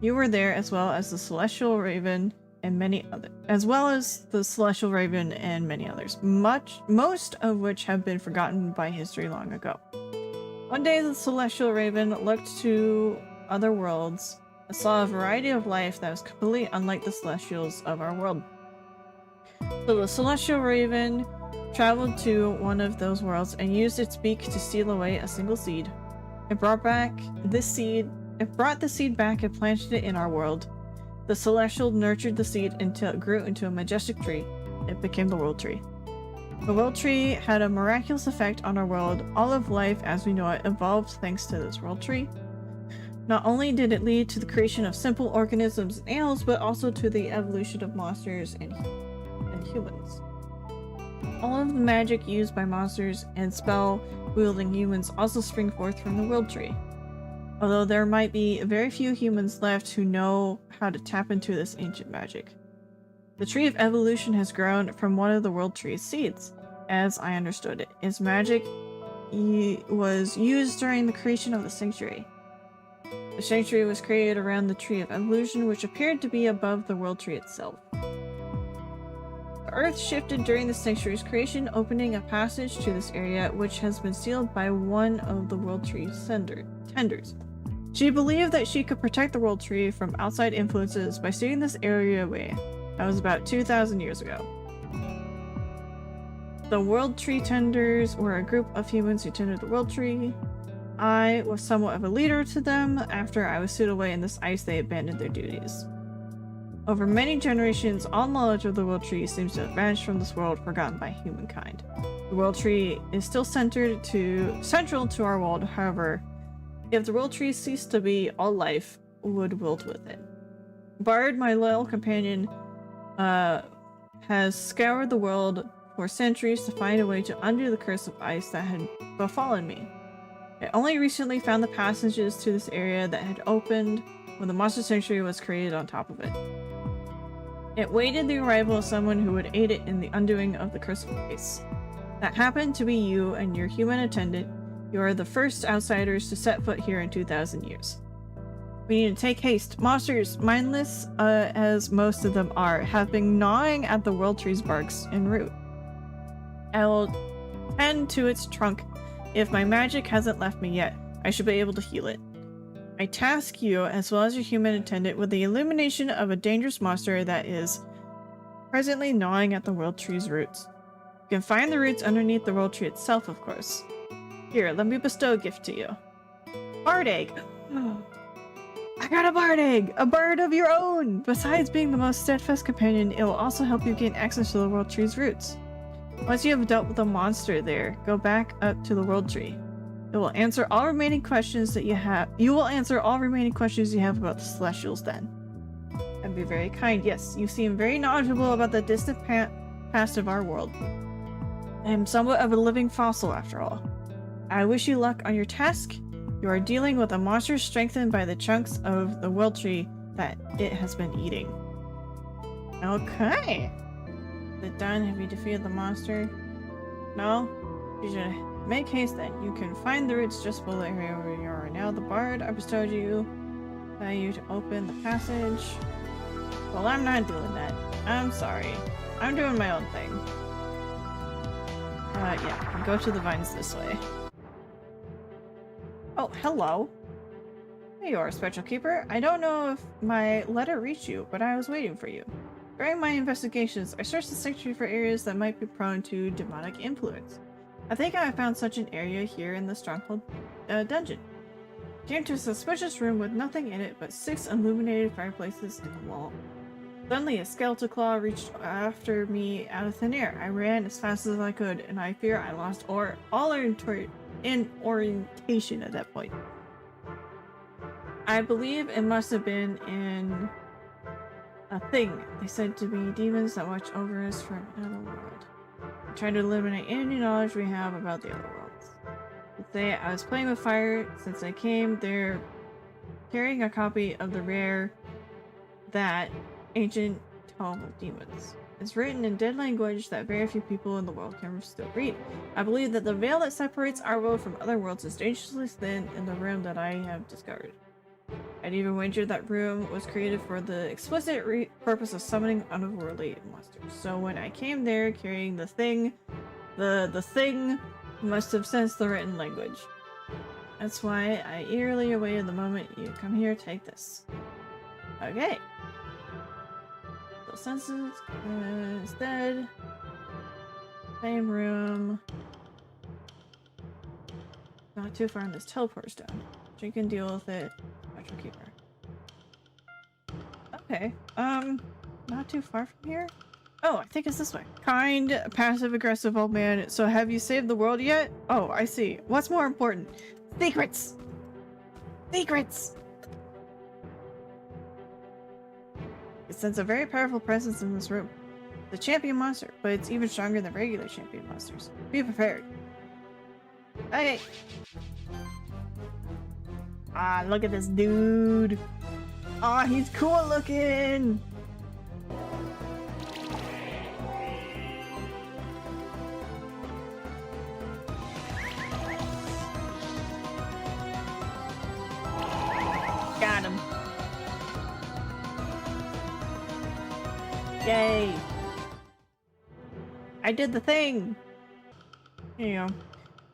You were there as well as the Celestial Raven and many others, most of which have been forgotten by history long ago. One day the Celestial Raven looked to other worlds and saw a variety of life that was completely unlike the Celestials of our world. So the Celestial Raven traveled to one of those worlds and used its beak to steal away a single seed. It brought the seed back and planted it in our world. The Celestial nurtured the seed until it grew into a majestic tree. It became the World Tree. The World Tree had a miraculous effect on our world. All of life as we know it evolved thanks to this World Tree. Not only did it lead to the creation of simple organisms and animals, but also to the evolution of monsters and humans. All of the magic used by monsters and spell-wielding humans also spring forth from the World Tree. Although there might be very few humans left who know how to tap into this ancient magic. The Tree of Evolution has grown from one of the World Tree's seeds, as I understood it. Its magic was used during the creation of the Sanctuary. The Sanctuary was created around the Tree of Evolution, which appeared to be above the World Tree itself. The Earth shifted during the Sanctuary's creation, opening a passage to this area, which has been sealed by one of the World Tree's tenders. She believed that she could protect the World Tree from outside influences by sealing this area away. That was about 2,000 years ago. The World Tree Tenders were a group of humans who tended the World Tree. I was somewhat of a leader to them. After I was sealed away in this ice, they abandoned their duties. Over many generations, all knowledge of the World Tree seems to have vanished from this world, forgotten by humankind. The World Tree is still central to our world, however, if the World Tree ceased to be, all life would wilt with it. Bard, my loyal companion, has scoured the world for centuries to find a way to undo the curse of ice that had befallen me. I only recently found the passages to this area that had opened when the Monster Sanctuary was created on top of it. It waited the arrival of someone who would aid it in the undoing of the curse of ice. That happened to be you and your human attendant. You are the first outsiders to set foot here in 2,000 years. We need to take haste. Monsters, mindless as most of them are, have been gnawing at the World Tree's barks and root. I will tend to its trunk. If my magic hasn't left me yet, I should be able to heal it. I task you, as well as your human attendant, with the elimination of a dangerous monster that is presently gnawing at the World Tree's roots. You can find the roots underneath the World Tree itself, of course. Here, let me bestow a gift to you. Bard egg! I got a bard egg! A bird of your own! Besides being the most steadfast companion, it will also help you gain access to the World Tree's roots. Once you have dealt with the monster there, go back up to the World Tree. It will answer all remaining questions that you have. You will answer all remaining questions you have about the Celestials then. And be very kind. Yes, you seem very knowledgeable about the distant past of our world. I am somewhat of a living fossil after all. I wish you luck on your task. You are dealing with a monster strengthened by the chunks of the World Tree that it has been eating. Okay. Is it done? Have you defeated the monster? No? You should make haste then. You can find the roots just below the area where you are now. The bard I bestowed you Allow you to open the passage. Well, I'm not doing that. I'm sorry. I'm doing my own thing. Yeah, go to the vines this way. Oh, hello. There you are, Special Keeper. I don't know if my letter reached you, but I was waiting for you. During my investigations, I searched the sanctuary for areas that might be prone to demonic influence. I think I found such an area here in the Stronghold dungeon. Came to a suspicious room with nothing in it but 6 illuminated fireplaces in the wall. Suddenly, a skeletal claw reached after me out of thin air. I ran as fast as I could, and I fear I lost all orientation at that point. I believe it must have been in a thing. They said to be demons that watch over us from another world. I tried to eliminate any knowledge we have about the other worlds. They say I was playing with fire since I came there, carrying a copy of the rare that ancient tome of demons. It's written in dead language that very few people in the world can still read. I believe that the veil that separates our world from other worlds is dangerously thin in the room that I have discovered. I'd even wager that room was created for the explicit purpose of summoning otherworldly monsters. So when I came there carrying the thing, the thing must have sensed the written language. That's why I eagerly awaited the moment you come here, take this. Okay. Senses is dead. Same room. Not too far in this teleport stone. You can deal with it. Special Keeper. Okay. Not too far from here? Oh, I think it's this way. Kind, passive-aggressive old man. So have you saved the world yet? Oh, I see. What's more important? Secrets! Secrets! It sends a very powerful presence in this room. The champion monster, but it's even stronger than regular champion monsters. Be prepared. Okay. Ah, look at this dude. Ah, he's cool looking. Got him. Yay! I did the thing! Here you go.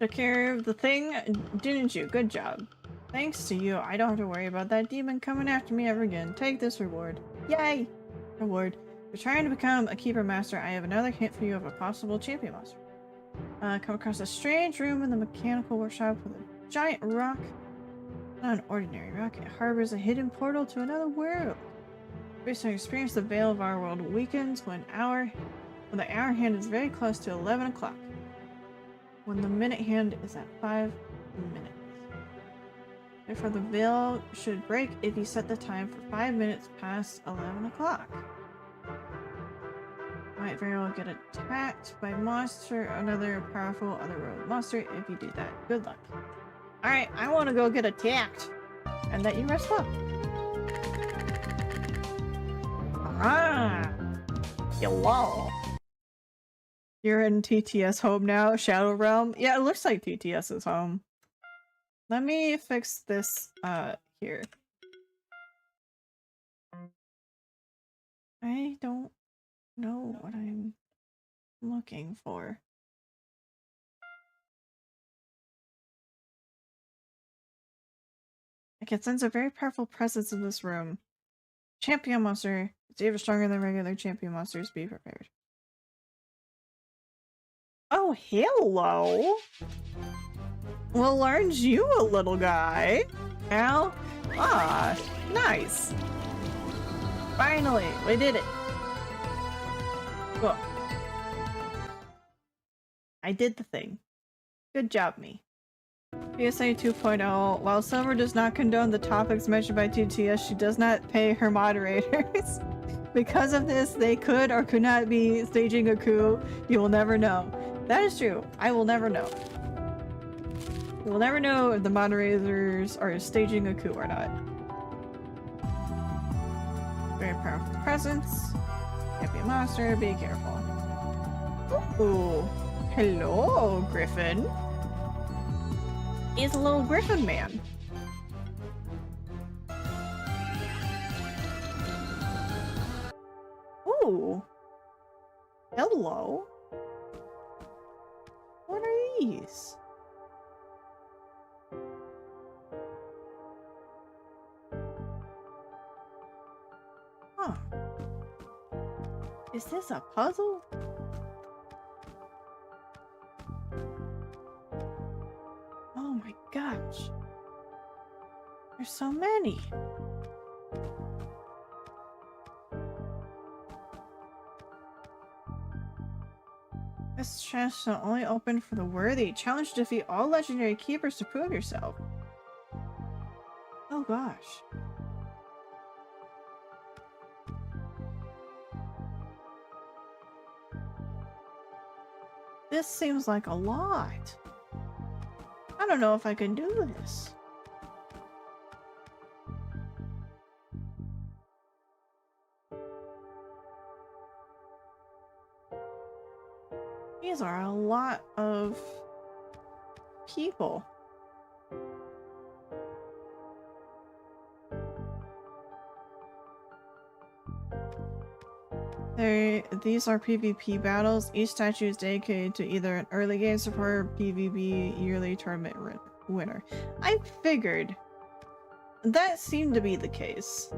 Took care of the thing, didn't you? Good job. Thanks to you, I don't have to worry about that demon coming after me ever again. Take this reward. Yay! Reward. If you're trying to become a Keeper Master, I have another hint for you of a possible champion monster. Come across a strange room in the mechanical workshop with a giant rock. Not an ordinary rock, it harbors a hidden portal to another world. Based on experience, the veil of our world weakens when the hour hand is very close to 11 o'clock. When the minute hand is at 5 minutes. Therefore, the veil should break if you set the time for 5 minutes past 11 o'clock. Might very well get attacked by monster, another powerful otherworld monster if you do that. Good luck. Alright, I want to go get attacked. And let you rest up. Ah! Hello! You're in TTS home now, Shadow Realm? Yeah, it looks like TTS is home. Let me fix this, here. I don't know what I'm looking for. I can sense a very powerful presence in this room. Champion monster. It's even stronger than regular champion monsters. Be prepared. Oh, hello! Well, aren't you a little guy? Al? Ah, nice. Finally, we did it. Cool. I did the thing. Good job, me. PSA 2.0. While Silver does not condone the topics mentioned by TTS, she does not pay her moderators. Because of this, they could or could not be staging a coup. You will never know. That is true. I will never know. You will never know if the moderators are staging a coup or not. Very powerful presence. Can't be a monster. Be careful. Ooh. Hello, Griffin. He's a little griffin man. Hello? What are these? Huh. Is this a puzzle? Oh my gosh. There's so many. This chest is only open for the worthy. Challenge to defeat all legendary keepers to prove yourself. Oh gosh. This seems like a lot. I don't know if I can do this. These are a lot of people. These are PvP battles. Each statue is dedicated to either an early game support or PvP yearly tournament winner. I figured that seemed to be the case.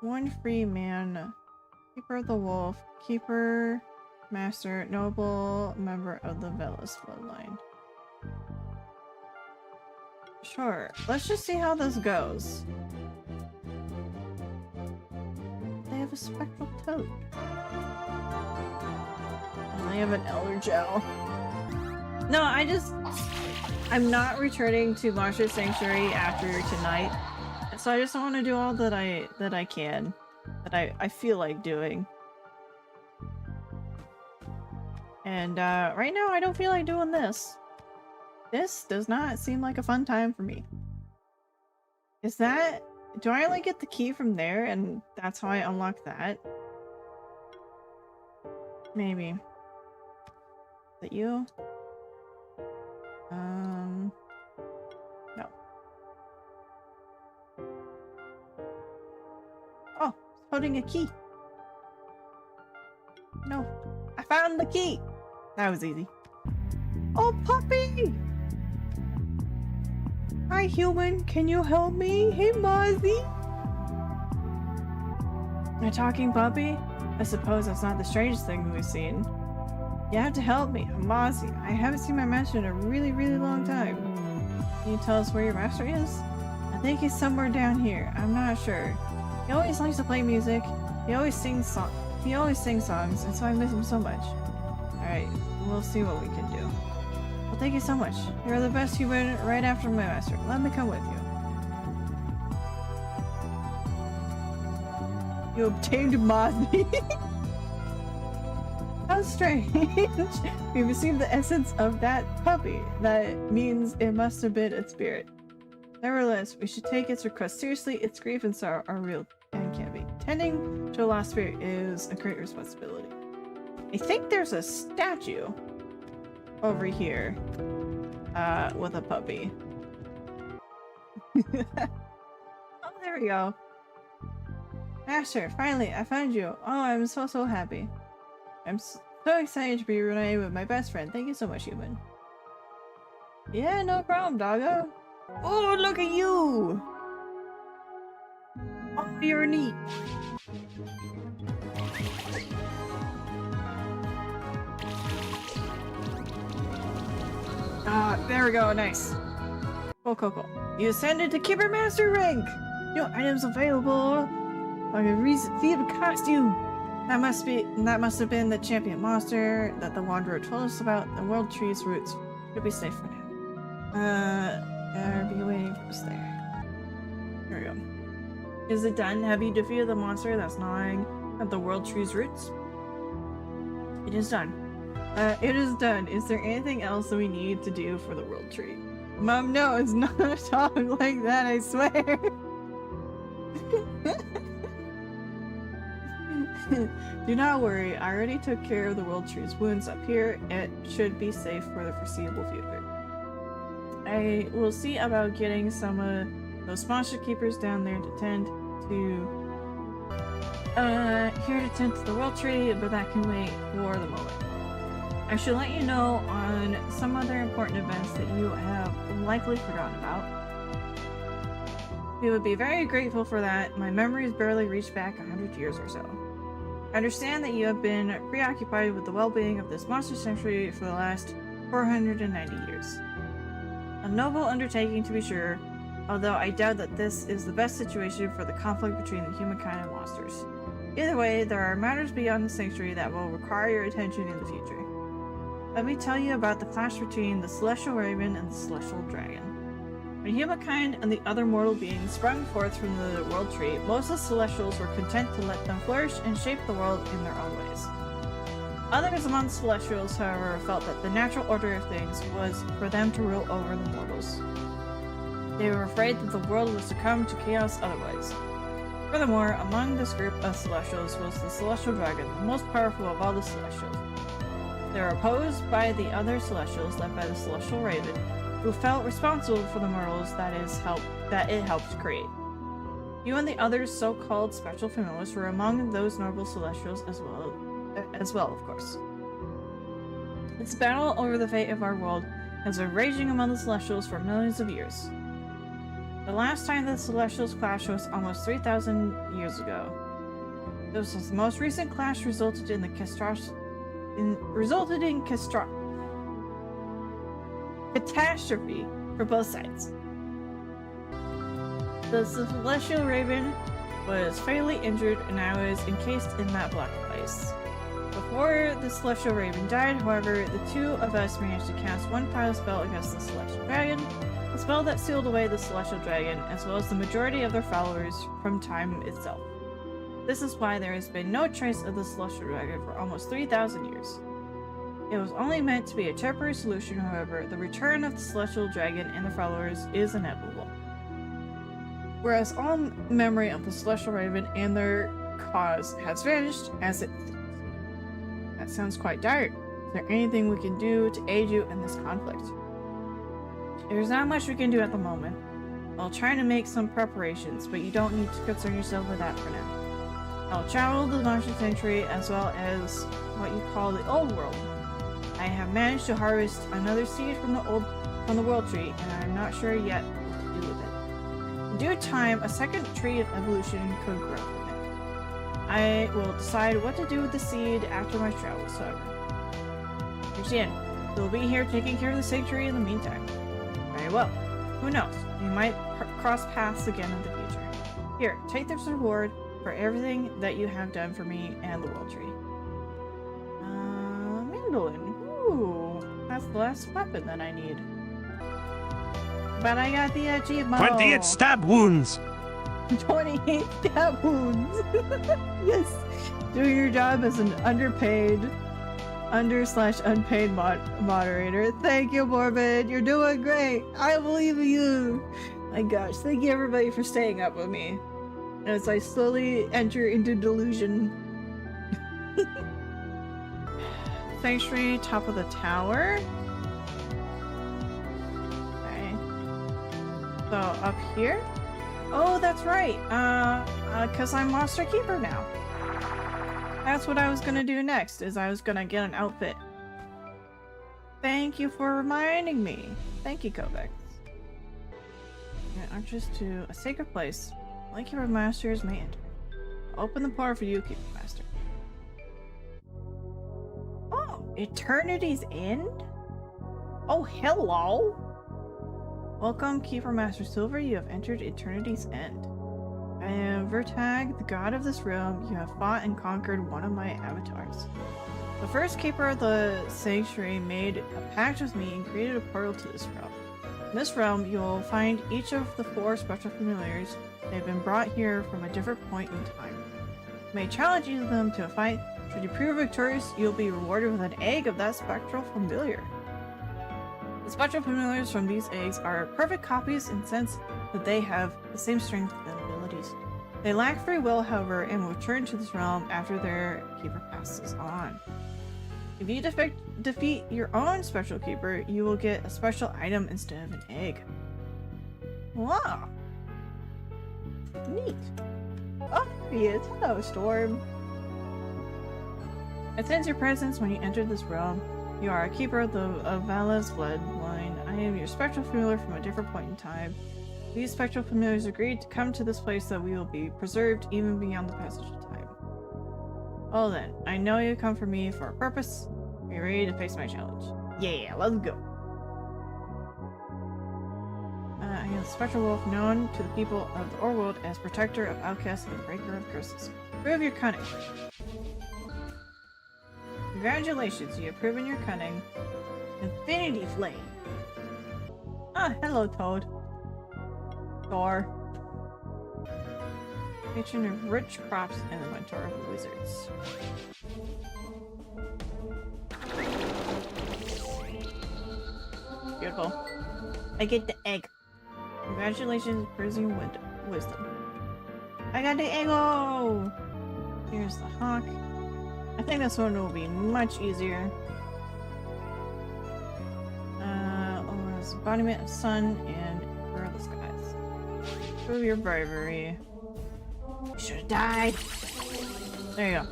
One free man, Keeper of the Wolf, Keeper, Master, Noble, member of the Velas bloodline. Sure, let's just see how this goes. They have a spectral toad. And they have an elder gel. No, I'm not returning to Monster Sanctuary after tonight. So I just want to do all that I can. That I feel like doing. And right now I don't feel like doing this. This does not seem like a fun time for me. Is that... Do I only get the key from there and that's how I unlock that? Maybe. Is that you? No. Oh, it's holding a key. No. I found the key! That was easy. Oh, puppy! Hi, human. Can you help me? Hey, Mozzie. A talking puppy? I suppose that's not the strangest thing we've seen. You have to help me. I'm Mozzie. I haven't seen my master in a really, really long time. Can you tell us where your master is? I think he's somewhere down here. I'm not sure. He always likes to play music. He always sings songs, and so I miss him so much. Alright, we'll see what we can do. Well, thank you so much. You're the best human right after my master. Let me come with you. You obtained Mozzie. How strange. We received the essence of that puppy. That means it must have been a spirit. Nevertheless, we should take its request seriously. Its grief and sorrow are real and can be. Tending to a lost spirit is a great responsibility. I think there's a statue over here with a puppy. Oh, there we go. Master, finally, I found you. Oh, I'm so happy. I'm so excited to be reunited with my best friend. Thank you so much, human. Yeah, no problem, doggo. Oh, look at you! Oh, you're neat. Ah, there we go, nice. Cool. You ascended to Keeper Master rank! New items available! Like a recent field costume! That must have been the champion monster that the Wanderer told us about. The World Tree's roots. Should be safe for now. I'll be waiting for us there. Here we go. Is it done? Have you defeated the monster that's gnawing at the World Tree's roots? It is done. It is done. Is there anything else that we need to do for the World Tree? Mom, no, it's not a talk like that, I swear. Do not worry, I already took care of the World Tree's wounds up here. It should be safe for the foreseeable future. I will see about getting some of those monster keepers down there to tend here to tend to the World Tree, but that can wait for the moment. I should let you know on some other important events that you have likely forgotten about. We would be very grateful for that. My memories barely reach back 100 years or so. I understand that you have been preoccupied with the well-being of this monster sanctuary for the last 490 years. A noble undertaking, to be sure, although I doubt that this is the best situation for the conflict between the humankind and monsters. Either way, there are matters beyond the sanctuary that will require your attention in the future. Let me tell you about the clash between the Celestial Raven and the Celestial Dragon. When humankind and the other mortal beings sprung forth from the World Tree, most of the Celestials were content to let them flourish and shape the world in their own ways. Others among the Celestials, however, felt that the natural order of things was for them to rule over the mortals. They were afraid that the world would succumb to chaos otherwise. Furthermore, among this group of Celestials was the Celestial Dragon, the most powerful of all the Celestials. They were opposed by the other Celestials led by the Celestial Raven, who felt responsible for the mortals that it helped create. You and the other so-called special familiars were among those noble Celestials as well, of course. This battle over the fate of our world has been raging among the Celestials for millions of years. The last time the Celestials clashed was almost 3,000 years ago. This was the most recent clash resulted in catastrophe for both sides. The Celestial Raven was fatally injured and I was encased in that black ice. Before the Celestial Raven died, however, the two of us managed to cast one final spell against the Celestial Dragon, a spell that sealed away the Celestial Dragon, as well as the majority of their followers from time itself. This is why there has been no trace of the Celestial Dragon for almost 3,000 years. It was only meant to be a temporary solution, however, the return of the Celestial Dragon and their followers is inevitable. Whereas all memory of the Celestial Raven and their cause has vanished as it seems. That sounds quite dire. Is there anything we can do to aid you in this conflict? There's not much we can do at the moment. I'll try to make some preparations, but you don't need to concern yourself with that for now. I'll travel to the Monster Sanctuary as well as what you call the Old World. I have managed to harvest another seed from the World Tree, and I'm not sure yet what to do with it. In due time, a second tree of evolution could grow from it. I will decide what to do with the seed after my travels, however. Understand, you'll be here taking care of the sanctuary in the meantime. Very well. Who knows? We might cross paths again in the future. Here, take this reward for everything that you have done for me and the World Tree. Mandolin. Ooh, that's the last weapon that I need. But I got the achievement. 28 stab wounds! 28 stab wounds! Yes! Do your job as an unpaid moderator. Thank you, Morbid. You're doing great. I believe in you. My gosh, thank you everybody for staying up with me as I slowly enter into delusion. Sanctuary, top of the tower. Okay. So up here? Oh, that's right. Cause I'm Monster Keeper now. That's what I was gonna do next, is I was gonna get an outfit. Thank you for reminding me. Thank you, Kovac. Entrance to a sacred place. Only Keeper Masters may enter. I'll open the portal for you, Keeper Master. Oh, Eternity's End? Oh, hello! Welcome, Keeper Master Silver. You have entered Eternity's End. I am Vertag, the god of this realm. You have fought and conquered one of my avatars. The first keeper of the sanctuary made a pact with me and created a portal to this realm. In this realm, you will find each of the 4 special familiars. They have been brought here from a different point in time. You may challenge each of them to a fight. Should you prove victorious, you'll be rewarded with an egg of that spectral familiar. The spectral familiars from these eggs are perfect copies in the sense that they have the same strength and abilities. They lack free will, however, and will return to this realm after their keeper passes on. If you defeat your own special keeper, you will get a special item instead of an egg. Wow! Neat. champions. Hello, Storm. I sense your presence when you entered this realm. You are a keeper of Vala's bloodline. I am your spectral familiar from a different point in time. These spectral familiars agreed to come to this place so we will be preserved even beyond the passage of time. Well then, I know you come for me for a purpose. Are you ready to face my challenge? Yeah, let's go. I am the spectral wolf known to the people of the Orworld as protector of outcasts and breaker of curses. Prove your cunning. Congratulations, you have proven your cunning. Infinity Flame. Ah, hello, Toad. Thor. Patron of rich crops and the mentor of wizards. Beautiful. I get the egg. Congratulations, proving wisdom. I got the eggo! Here's the hawk. I think this one will be much easier. Aura's embodiment of sun and Emperor of the skies. Prove your bravery. You should have died. There you go.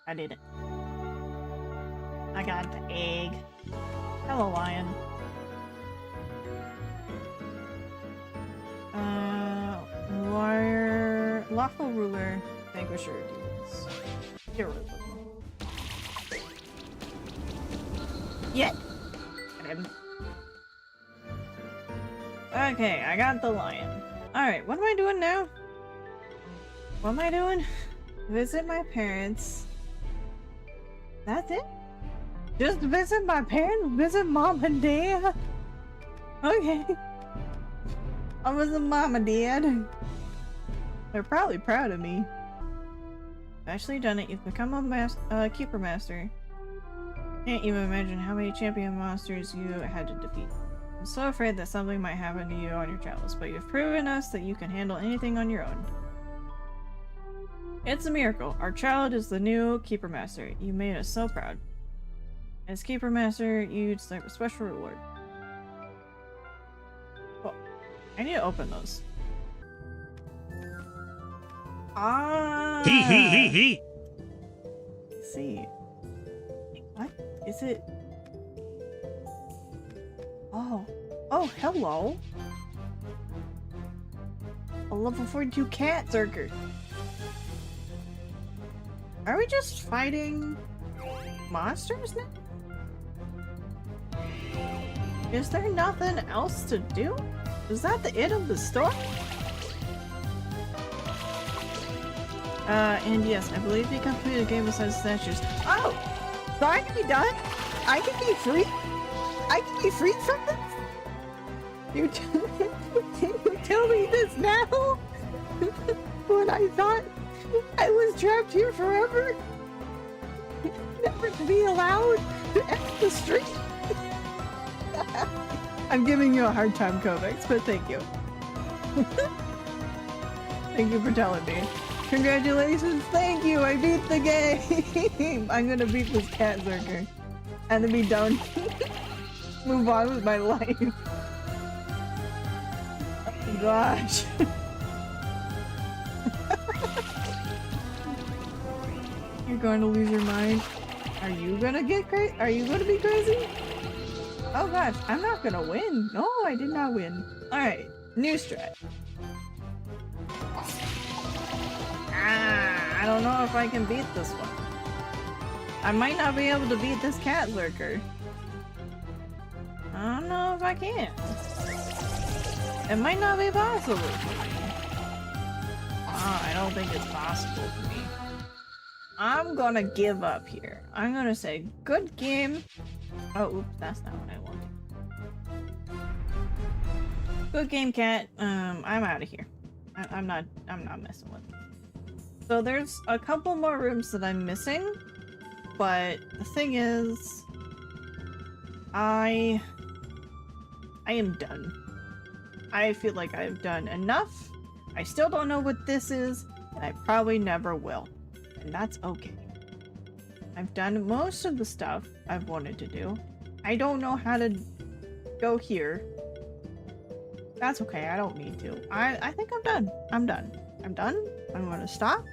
I did it. I got the egg. Hello, lion. Warrior, lawful ruler, vanquisher of demons. Get rid of them. Yeah. Got him. Okay, I got the lion. Alright, what am I doing now? What am I doing? Visit my parents. That's it? Just visit my parents? Visit mom and dad? Okay. I was a mom and dad. They're probably proud of me. I've actually done it. You've become a keeper master. Can't even imagine how many champion monsters you had to defeat. I'm so afraid that something might happen to you on your travels, but you've proven us that you can handle anything on your own. It's a miracle. Our child is the new keeper master. You made us so proud. As keeper master, you deserve a special reward. Oh, I need to open those. Ah. Hee. Let's see. What is it? Oh. Oh, hello. A level 42 cat Zerker. Are we just fighting monsters now? Is there nothing else to do? Is that the end of the story? And yes, I believe you completed the game besides statues. Oh! So I can be done? I can be free? I can be freed from this? You tell me this now? When I thought I was trapped here forever? Never to be allowed to exit the street? I'm giving you a hard time, Kovacs, but thank you. Thank you for telling me. Congratulations, thank you, I beat the game! I'm gonna beat this cat Zerker. And then be done. Move on with my life. Oh gosh. You're going to lose your mind. Are you gonna get crazy? Are you gonna be crazy? Oh gosh, I'm not gonna win. No, I did not win. Alright, new strat. I don't know if I can beat this one. I might not be able to beat this cat lurker. I don't know if I can. It might not be possible for me. I don't think it's possible for me. I'm gonna give up here. I'm gonna say good game. Oh, oops, that's not what I wanted. Good game, cat. I'm out of here. I'm not messing with it. So there's a couple more rooms that I'm missing, but the thing is, I am done. I feel like I've done enough. I still don't know what this is, and I probably never will. And that's okay. I've done most of the stuff I've wanted to do. I don't know how to go here. That's okay, I don't need to. I think I'm done. I'm done. I'm done. I'm gonna stop.